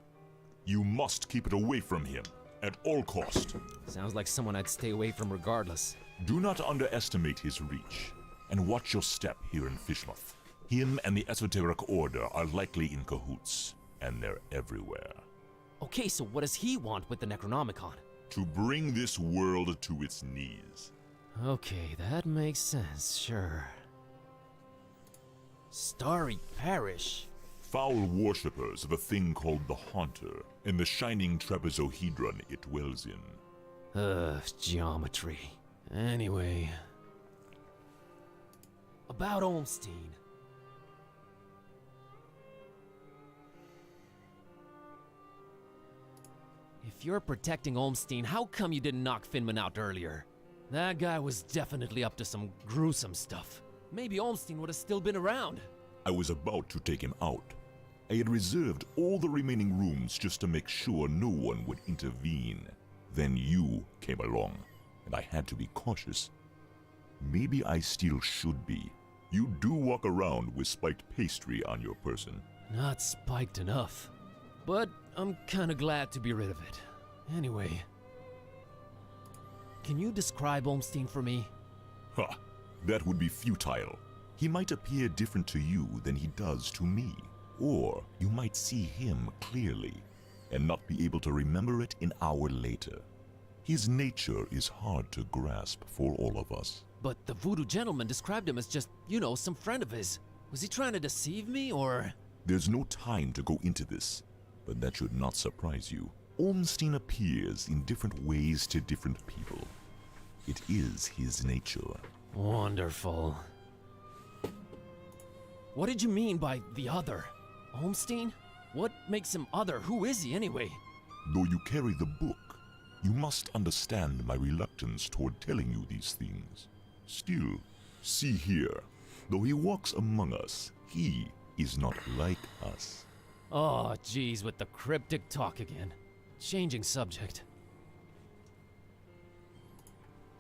You must keep it away from him, at all cost. Sounds like someone I'd stay away from regardless. Do not underestimate his reach, and watch your step here in FISHMOUTH. Him and the Esoteric Order are likely in cahoots, and they're everywhere. Okay, so what does he want with the Necronomicon? To bring this world to its knees. Okay, that makes sense, sure. Starry Parish? Foul worshippers of a thing called the Haunter, and the shining trapezohedron it dwells in. Geometry. Anyway. About Olmstein. If you're protecting Olmstein, how come you didn't knock Finman out earlier? That guy was definitely up to some gruesome stuff. Maybe Olmstein would have still been around. I was about to take him out. I had reserved all the remaining rooms just to make sure no one would intervene. Then you came along, and I had to be cautious. Maybe I still should be. You do walk around with spiked pastry on your person. Not spiked enough. But I'm kinda glad to be rid of it. Anyway. Can you describe Olmstein for me? Ha! That would be futile. He might appear different to you than he does to me, or you might see him clearly and not be able to remember it an hour later. His nature is hard to grasp for all of us. But the voodoo gentleman described him as just, you know, some friend of his. Was he trying to deceive me, or...? There's no time to go into this, but that should not surprise you. Ormstein appears in different ways to different people. It is his nature. Wonderful. What did you mean by the other? Ormstein? What makes him other? Who is he anyway? Though you carry the book, you must understand my reluctance toward telling you these things. Still, see here, though he walks among us, he is not like us. Oh, geez, with the cryptic talk again. Changing subject.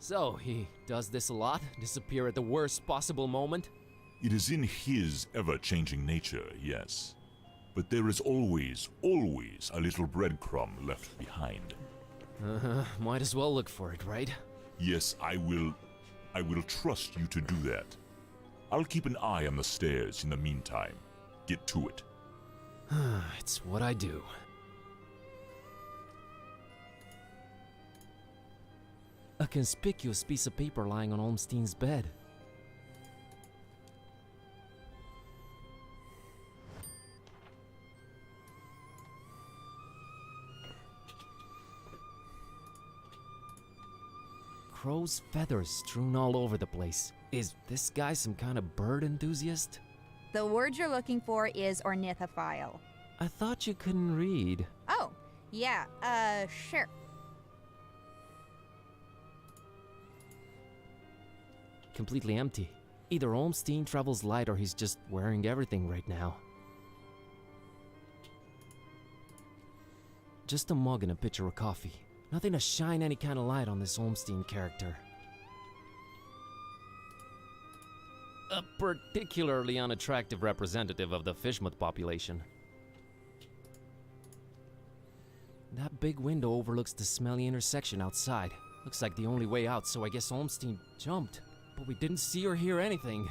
So, he does this a lot? Disappear at the worst possible moment? It is in his ever-changing nature, yes. But there is always a little breadcrumb left behind. Might as well look for it, right? Yes, I will trust you to do that. I'll keep an eye on the stairs in the meantime. Get to it. It's what I do. A conspicuous piece of paper lying on Ormstein's bed. Crow's feathers strewn all over the place. Is this guy some kind of bird enthusiast? The word you're looking for is ornithophile. I thought you couldn't read. Oh, yeah, sure. Completely empty. Either Ormstein travels light or he's just wearing everything right now. Just a mug and a pitcher of coffee. Nothing to shine any kind of light on this Ormstein character. A particularly unattractive representative of the FISHMOUTH population. That big window overlooks the smelly intersection outside. Looks like the only way out, so I guess Ormstein jumped. But we didn't see or hear anything.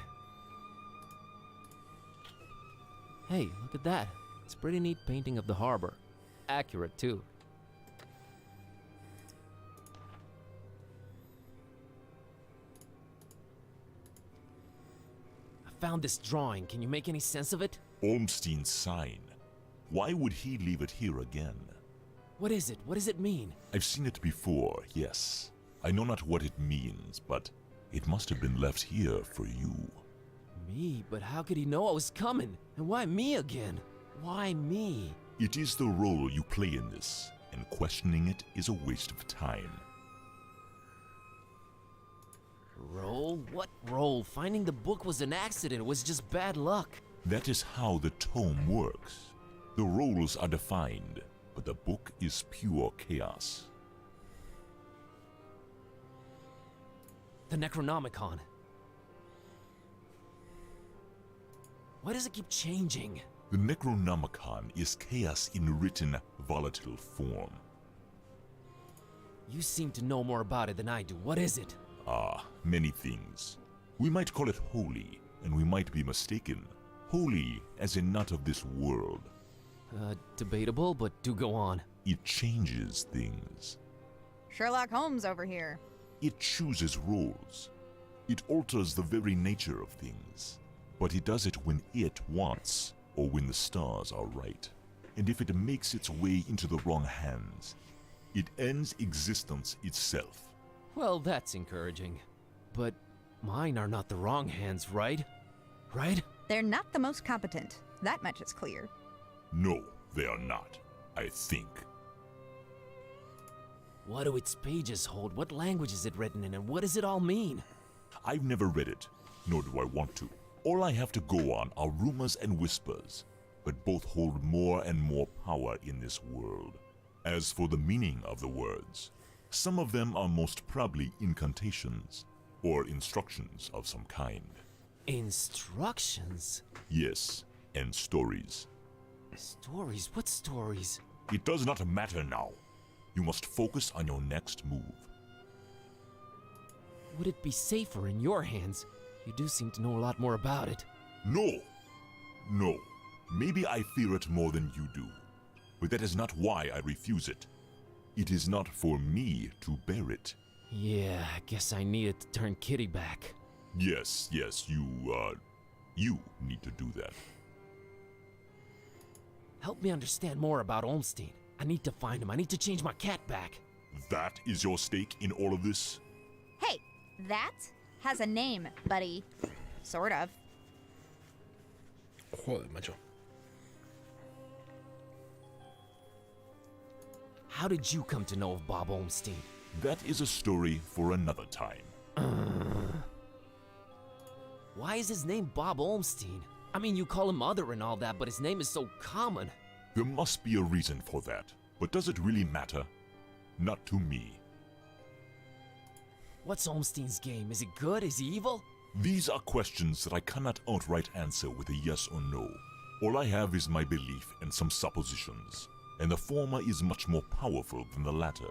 Hey, look at that. It's a pretty neat painting of the harbor. Accurate, too. I found this drawing. Can you make any sense of it? Ormstein's sign. Why would he leave it here again? What is it? What does it mean? I've seen it before, yes. I know not what it means, but it must have been left here for you. Me? But how could he know I was coming? And why me again? Why me? It is the role you play in this, and questioning it is a waste of time. Role? What role? Finding the book was an accident. It was just bad luck. That is how the tome works. The roles are defined, but the book is pure chaos. The Necronomicon. Why does it keep changing? The Necronomicon is chaos in written, volatile form. You seem to know more about it than I do. What is it? Many things. We might call it holy, and we might be mistaken. Holy as in not of this world. Debatable, but do go on. It changes things. Sherlock Holmes over here. It chooses roles. It alters the very nature of things. But it does it when it wants, or when the stars are right. And if it makes its way into the wrong hands, it ends existence itself. Well, that's encouraging. But mine are not the wrong hands, right? Right? They're not the most competent. That much is clear. No, they are not, I think. What do its pages hold? What language is it written in, and what does it all mean? I've never read it, nor do I want to. All I have to go on are rumors and whispers, but both hold more and more power in this world. As for the meaning of the words, some of them are most probably incantations, or instructions of some kind. Instructions? Yes, and stories. Stories? What stories? It does not matter now. You must focus on your next move. Would it be safer in your hands? You do seem to know a lot more about it. No. No. Maybe I fear it more than you do. But that is not why I refuse it. It is not for me to bear it. Yeah, I guess I needed to turn Kitty back. Yes, you need to do that. Help me understand more about Olmstein. I need to find him. I need to change my cat back. That is your stake in all of this? Hey, that has a name, buddy. Sort of. Joder, macho. How did you come to know of Bob Olmstein? That is a story for another time. Why is his name Bob Olmstein? I mean, you call him Mother and all that, but his name is so common. There must be a reason for that. But does it really matter? Not to me. What's Olmstein's game? Is it good? Is he evil? These are questions that I cannot outright answer with a yes or no. All I have is my belief and some suppositions, and the former is much more powerful than the latter.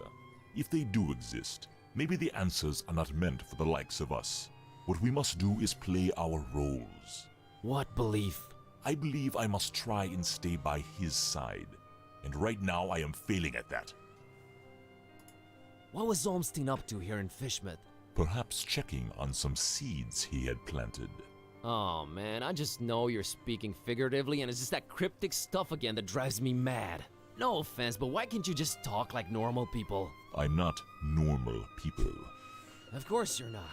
If they do exist, maybe the answers are not meant for the likes of us. What we must do is play our roles. What belief? I believe I must try and stay by his side, and right now I am failing at that. What was Olmstein up to here in FISHMOUTH? Perhaps checking on some seeds he had planted. Oh man, I just know you're speaking figuratively and it's just that cryptic stuff again that drives me mad. No offense, but why can't you just talk like normal people? I'm not normal people. Of course you're not.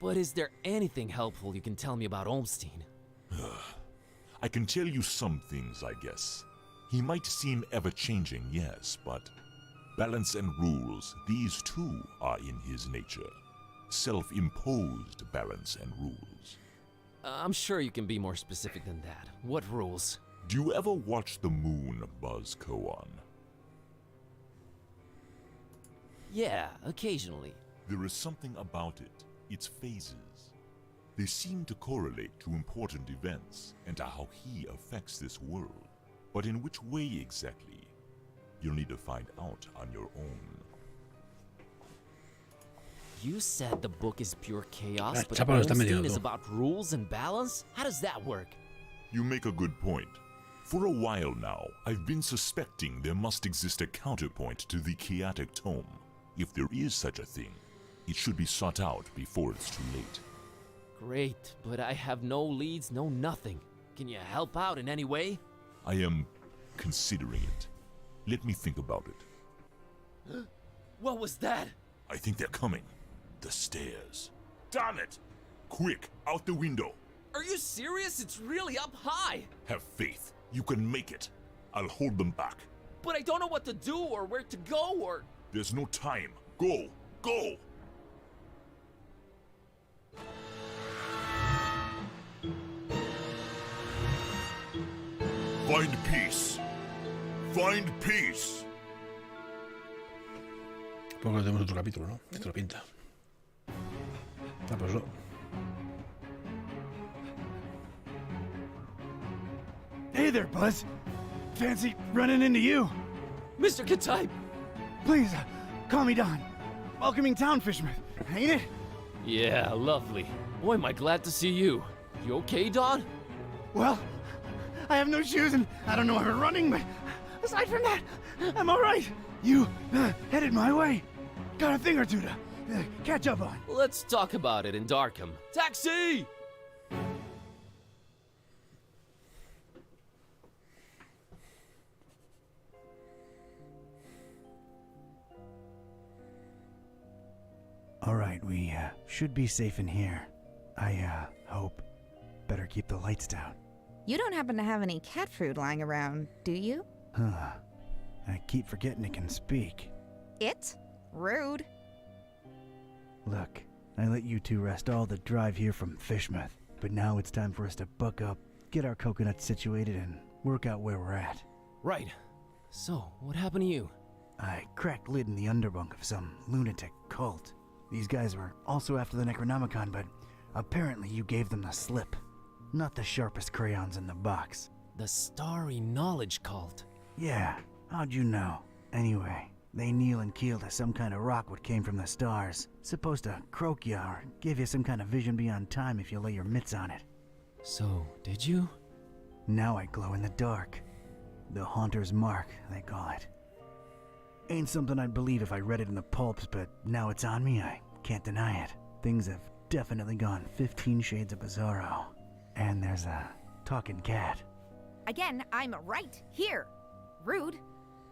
But is there anything helpful you can tell me about Olmstein? I can tell you some things, I guess. He might seem ever-changing, yes, but balance and rules, these too are in his nature. Self-imposed balance and rules. I'm sure you can be more specific than that. What rules? Do you ever watch the moon buzz koan? Yeah, occasionally. There is something about it, its phases. They seem to correlate to important events and to how he affects this world. But in which way exactly? You'll need to find out on your own. You said the book is pure chaos, but Chápalo, está medio Olmstein is loco. about rules and balance? How does that work? You make a good point. For a while now, I've been suspecting there must exist a counterpoint to the chaotic tome. If there is such a thing, it should be sought out before it's too late. Great, but I have no leads, no nothing. Can you help out in any way? I am considering it. Let me think about it. What was that? I think they're coming. The stairs. Damn it! Quick, out the window. Are you serious? It's really up high. Have faith. You can make it. I'll hold them back. But I don't know what to do or where to go or... There's no time. Go! Go! Find peace. Find peace. Supongo que tenemos otro capítulo, ¿no? Esto lo pinta. Ah, pues no. Hey there, Buzz. Fancy running into you. Mr. Kataib! Please, call me Don. Welcoming town, FISHMOUTH, ain't it? Yeah, lovely. Boy, am I glad to see you. You okay, Don? Well, I have no shoes and I don't know how to running, but aside from that, I'm all right. You headed my way. Got a thing or two to catch up on. Let's talk about it in Darkham. Taxi! All right, we should be safe in here. I hope. Better keep the lights down. You don't happen to have any cat food lying around, do you? Huh. I keep forgetting it can speak. It? Rude. Look, I let you two rest all the drive here from FISHMOUTH, but now it's time for us to buck up, get our coconuts situated, and work out where we're at. Right. So, what happened to you? I cracked lid in the underbunk of some lunatic cult. These guys were also after the Necronomicon, but apparently you gave them the slip. Not the sharpest crayons in the box. The Starry Knowledge Cult. Yeah, how'd you know? Anyway, They kneel and keel to some kind of rock what came from the stars. Supposed to croak ya or give you some kind of vision beyond time if you lay your mitts on it. So, did you? Now I glow in the dark. The Haunter's Mark, they call it. Ain't something I'd believe if I read it in the pulps, but now it's on me, I can't deny it. Things have definitely gone 15 shades of bizarro. And there's a talking cat. Again, I'm right here. Rude.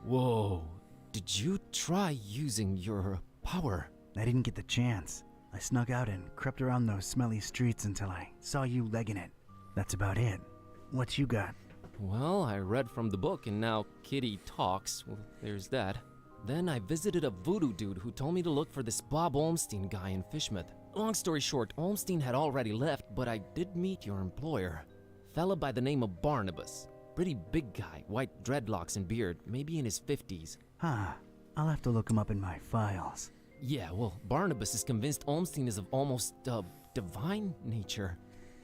Whoa. Did you try using your power? I didn't get the chance. I snuck out and crept around those smelly streets until I saw you legging it. That's about it. What you got? Well, I read from the book and now Kitty talks. Well, there's that. Then I visited a voodoo dude who told me to look for this Bob Olmstein guy in FISHMOUTH. Long story short, Olmstein had already left, but I did meet your employer. Fella by the name of Barnabas. Pretty big guy, white dreadlocks and beard, maybe in his 50s. Huh. I'll have to look him up in my files. Yeah, well, Barnabas is convinced Olmstein is of almost, divine nature.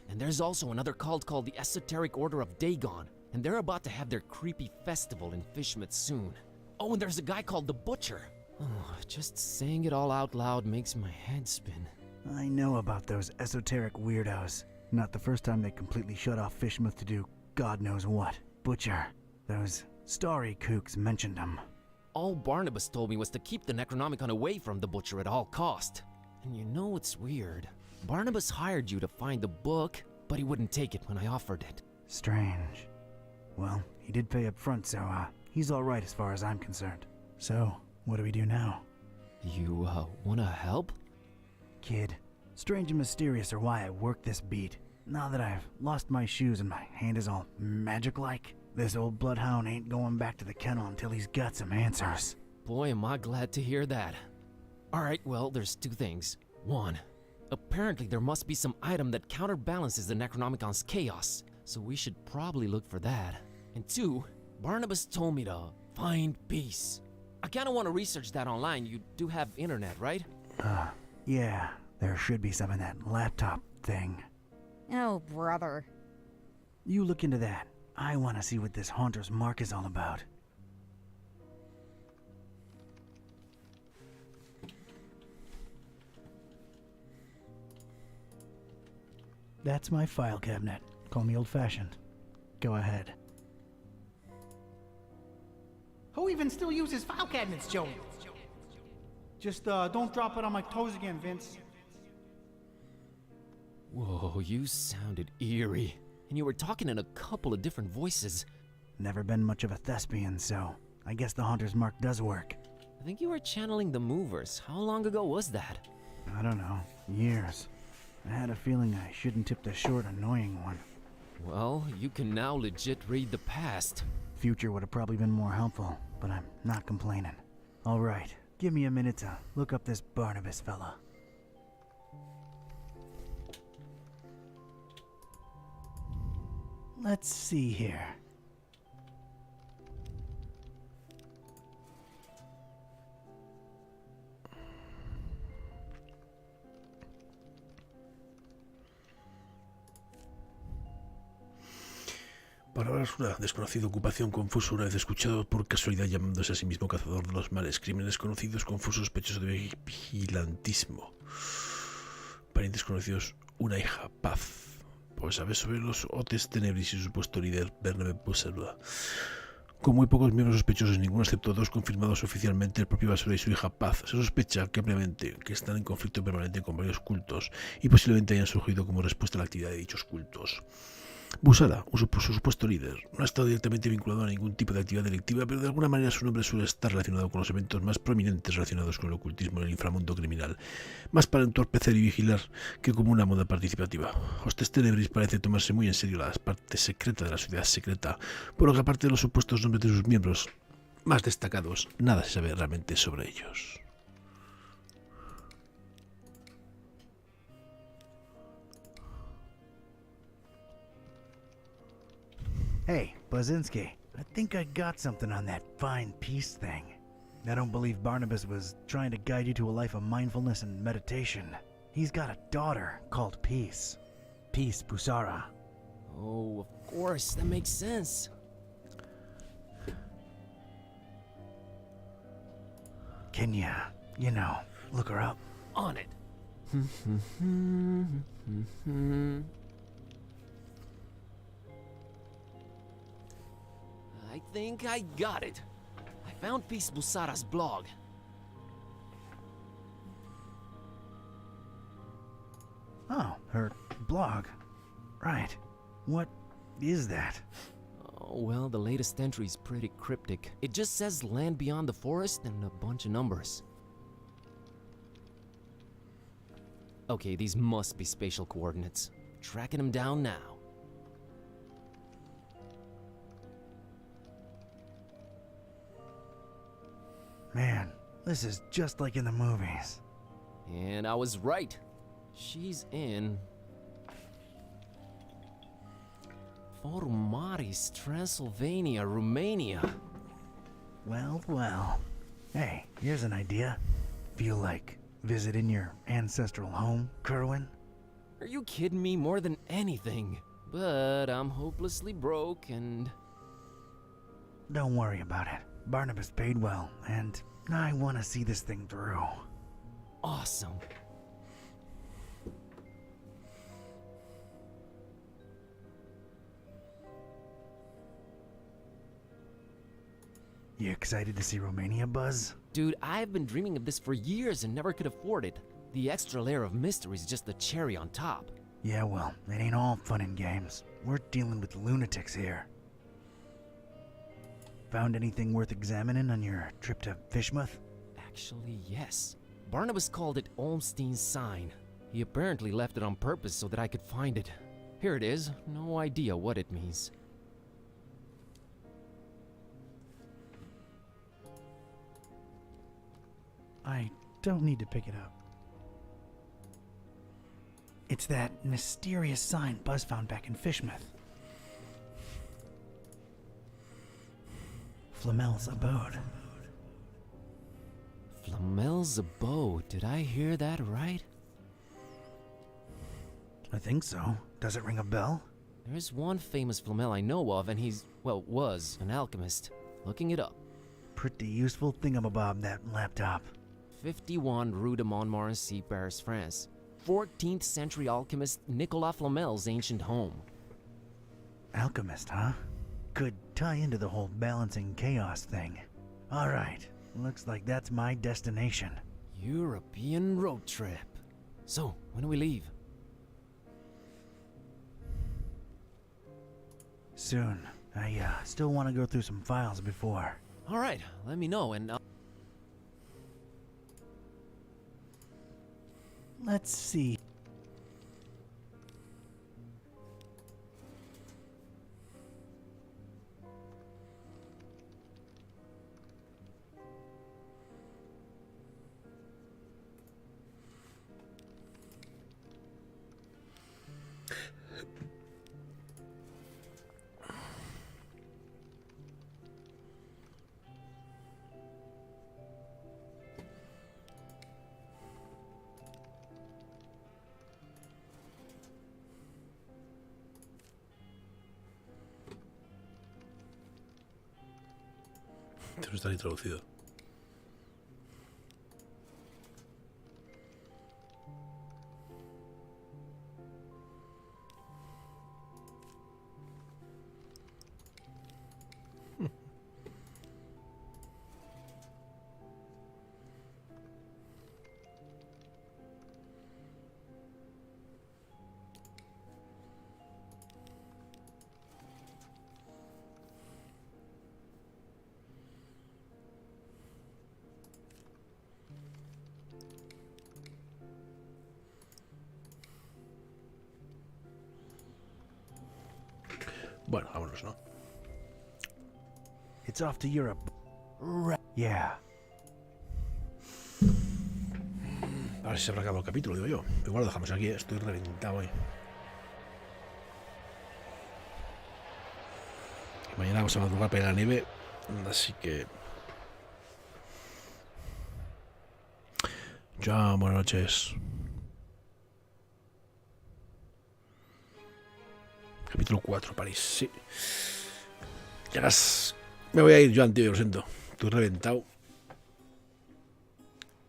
And there's also another cult called the Esoteric Order of Dagon, and they're about to have their creepy festival in FISHMOUTH soon. Oh, and there's a guy called the Butcher. Oh, just saying it all out loud makes my head spin. I know about those esoteric weirdos. Not the first time they completely shut off FISHMOUTH to do God knows what. Butcher. Those starry kooks mentioned him. All Barnabas told me was to keep the Necronomicon away from the Butcher at all cost. And you know what's weird? Barnabas hired you to find the book, but he wouldn't take it when I offered it. Strange. Well, he did pay up front, so, he's alright as far as I'm concerned. So, what do we do now? You, wanna help? Kid, strange and mysterious are why I work this beat. Now that I've lost my shoes and my hand is all magic-like, this old bloodhound ain't going back to the kennel until he's got some answers. Boy, am I glad to hear that. Alright, well, there's two things. One, apparently there must be some item that counterbalances the Necronomicon's chaos, so we should probably look for that. And two, Barnabas told me to find peace. I kinda wanna research that online. You do have internet, right? Yeah, there should be some in that laptop thing. Oh, brother. You look into that. I want to see what this Haunter's Mark is all about. That's my file cabinet. Call me old-fashioned. Go ahead. Who even still uses file cabinets, Joey? Just, don't drop it on my toes again, Vince. Whoa, you sounded eerie. And you were talking in a couple of different voices. Never been much of a thespian, so I guess the Haunter's Mark does work. I think you were channeling the Movers. How long ago was that? I don't know. Years. I had a feeling I shouldn't tip the short, annoying one. Well, you can now legit read the past. Future would have probably been more helpful, but I'm not complaining. All right, give me a minute to look up this Barnabas fella. Let's see here. Para es una desconocida ocupación confusa una vez escuchado por casualidad llamándose a sí mismo cazador de los males, crímenes conocidos, confusos, sospechoso de vigilantismo. Parientes conocidos, una hija, paz. Pues sabes sobre los Otes Tenebris y su supuesto líder, Bernabé Buserda. Con muy pocos miembros sospechosos, ninguno excepto dos confirmados oficialmente, el propio Basura y su hija Paz, se sospecha ampliamente que están en conflicto permanente con varios cultos y posiblemente hayan surgido como respuesta a la actividad de dichos cultos. Busara, su supuesto líder, no ha estado directamente vinculado a ningún tipo de actividad delictiva, pero de alguna manera su nombre suele estar relacionado con los eventos más prominentes relacionados con el ocultismo en el inframundo criminal, más para entorpecer y vigilar que como una moda participativa. Hostes Tenebris parece tomarse muy en serio la parte secreta de la sociedad secreta, por lo que aparte de los supuestos nombres de sus miembros más destacados, nada se sabe realmente sobre ellos. Hey, Bazinski, I think I got something on that find peace thing. I don't believe Barnabas was trying to guide you to a life of mindfulness and meditation. He's got a daughter called Peace. Peace Busara. Oh, of course, that makes sense. Can you know, look her up? On it. I think I got it. I found Busara's blog. Oh, her blog. Right. What is that? Oh, well, the latest entry's pretty cryptic. It just says land beyond the forest and a bunch of numbers. Okay, these must be spatial coordinates. Tracking them down now. Man, this is just like in the movies. And I was right. She's in Forumaris, Transylvania, Romania. Well, well. Hey, here's an idea. Feel like visiting your ancestral home, Kerwin? Are you kidding me? More than anything. But I'm hopelessly broke and... Don't worry about it. Barnabas paid well, and I want to see this thing through. Awesome. You excited to see Romania, Buzz? Dude, I've been dreaming of this for years and never could afford it. The extra layer of mystery is just the cherry on top. Yeah, well, it ain't all fun and games. We're dealing with lunatics here. Found anything worth examining on your trip to FISHMOUTH? Actually, yes. Barnabas called it Olmstein's sign. He apparently left it on purpose so that I could find it. Here it is. No idea what it means. I don't need to pick it up. It's that mysterious sign Buzz found back in FISHMOUTH. Flamel's abode. Flamel's abode. Did I hear that right? I think so. Does it ring a bell? There's one famous Flamel I know of, and he's, well, was an alchemist. Looking it up. Pretty useful thingamabob, that laptop. 51 Rue de Montmorency, Paris, France. 14th century alchemist Nicolas Flamel's ancient home. Alchemist, huh? Could tie into the whole balancing chaos thing. Alright, looks like that's my destination. European road trip. So, when do we leave? Soon. I still want to go through some files before. Alright, let me know and Let's see. Esto no está ni traducido. Bueno, vámonos, ¿no? It's off to Europe. Yeah. A ver si se habrá acabado el capítulo, digo yo. Igual lo dejamos aquí, estoy reventado hoy. Mañana vamos a madrugar para ir a la nieve, así que... Ya, buenas noches. Capítulo 4, París, sí. Ya me voy a ir yo, tío, lo siento. Estoy reventado.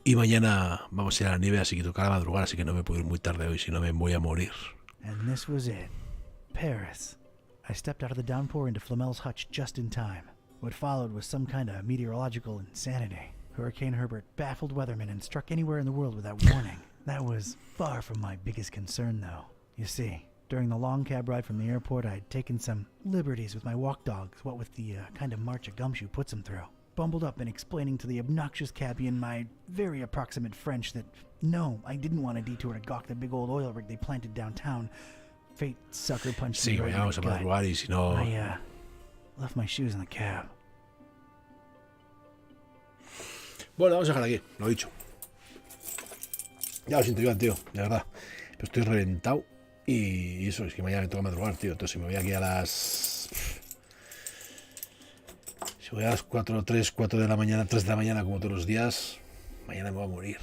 Y mañana vamos a ir a la nieve, así que tocará madrugar, así que no me puedo ir muy tarde hoy, si no me voy a morir. And this was it. Paris. I stepped out of the downpour into Flamel's hutch just in time. What followed was some kind of meteorological insanity. Hurricane Herbert baffled weathermen and struck anywhere in the world without warning. That was far from my biggest concern, though. You see, during the long cab ride from the airport, I'd taken some liberties with my walk dogs, what with the kind of march a gumshoe puts them through. Bumbled up and explaining to the obnoxious cabbie in my very approximate French that, no, I didn't want a detour to gawk the big old oil rig they planted downtown. Fate sucker punched me right in the gut. Y si no... I left my shoes in the cab. Bueno, vamos a dejar aquí, lo dicho. Ya lo siento, Iván, tío, de verdad. Pero estoy reventado y eso, es que mañana me toca madrugar, tío. Entonces, si me voy aquí a las... Si voy a las 4 de la mañana, 3 de la mañana, como todos los días, mañana me voy a morir.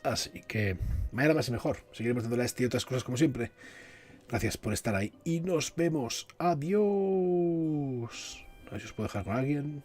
Así que mañana más y mejor. Seguiremos dándole a este y otras cosas como siempre. Gracias por estar ahí y nos vemos. Adiós. A ver si os puedo dejar con alguien.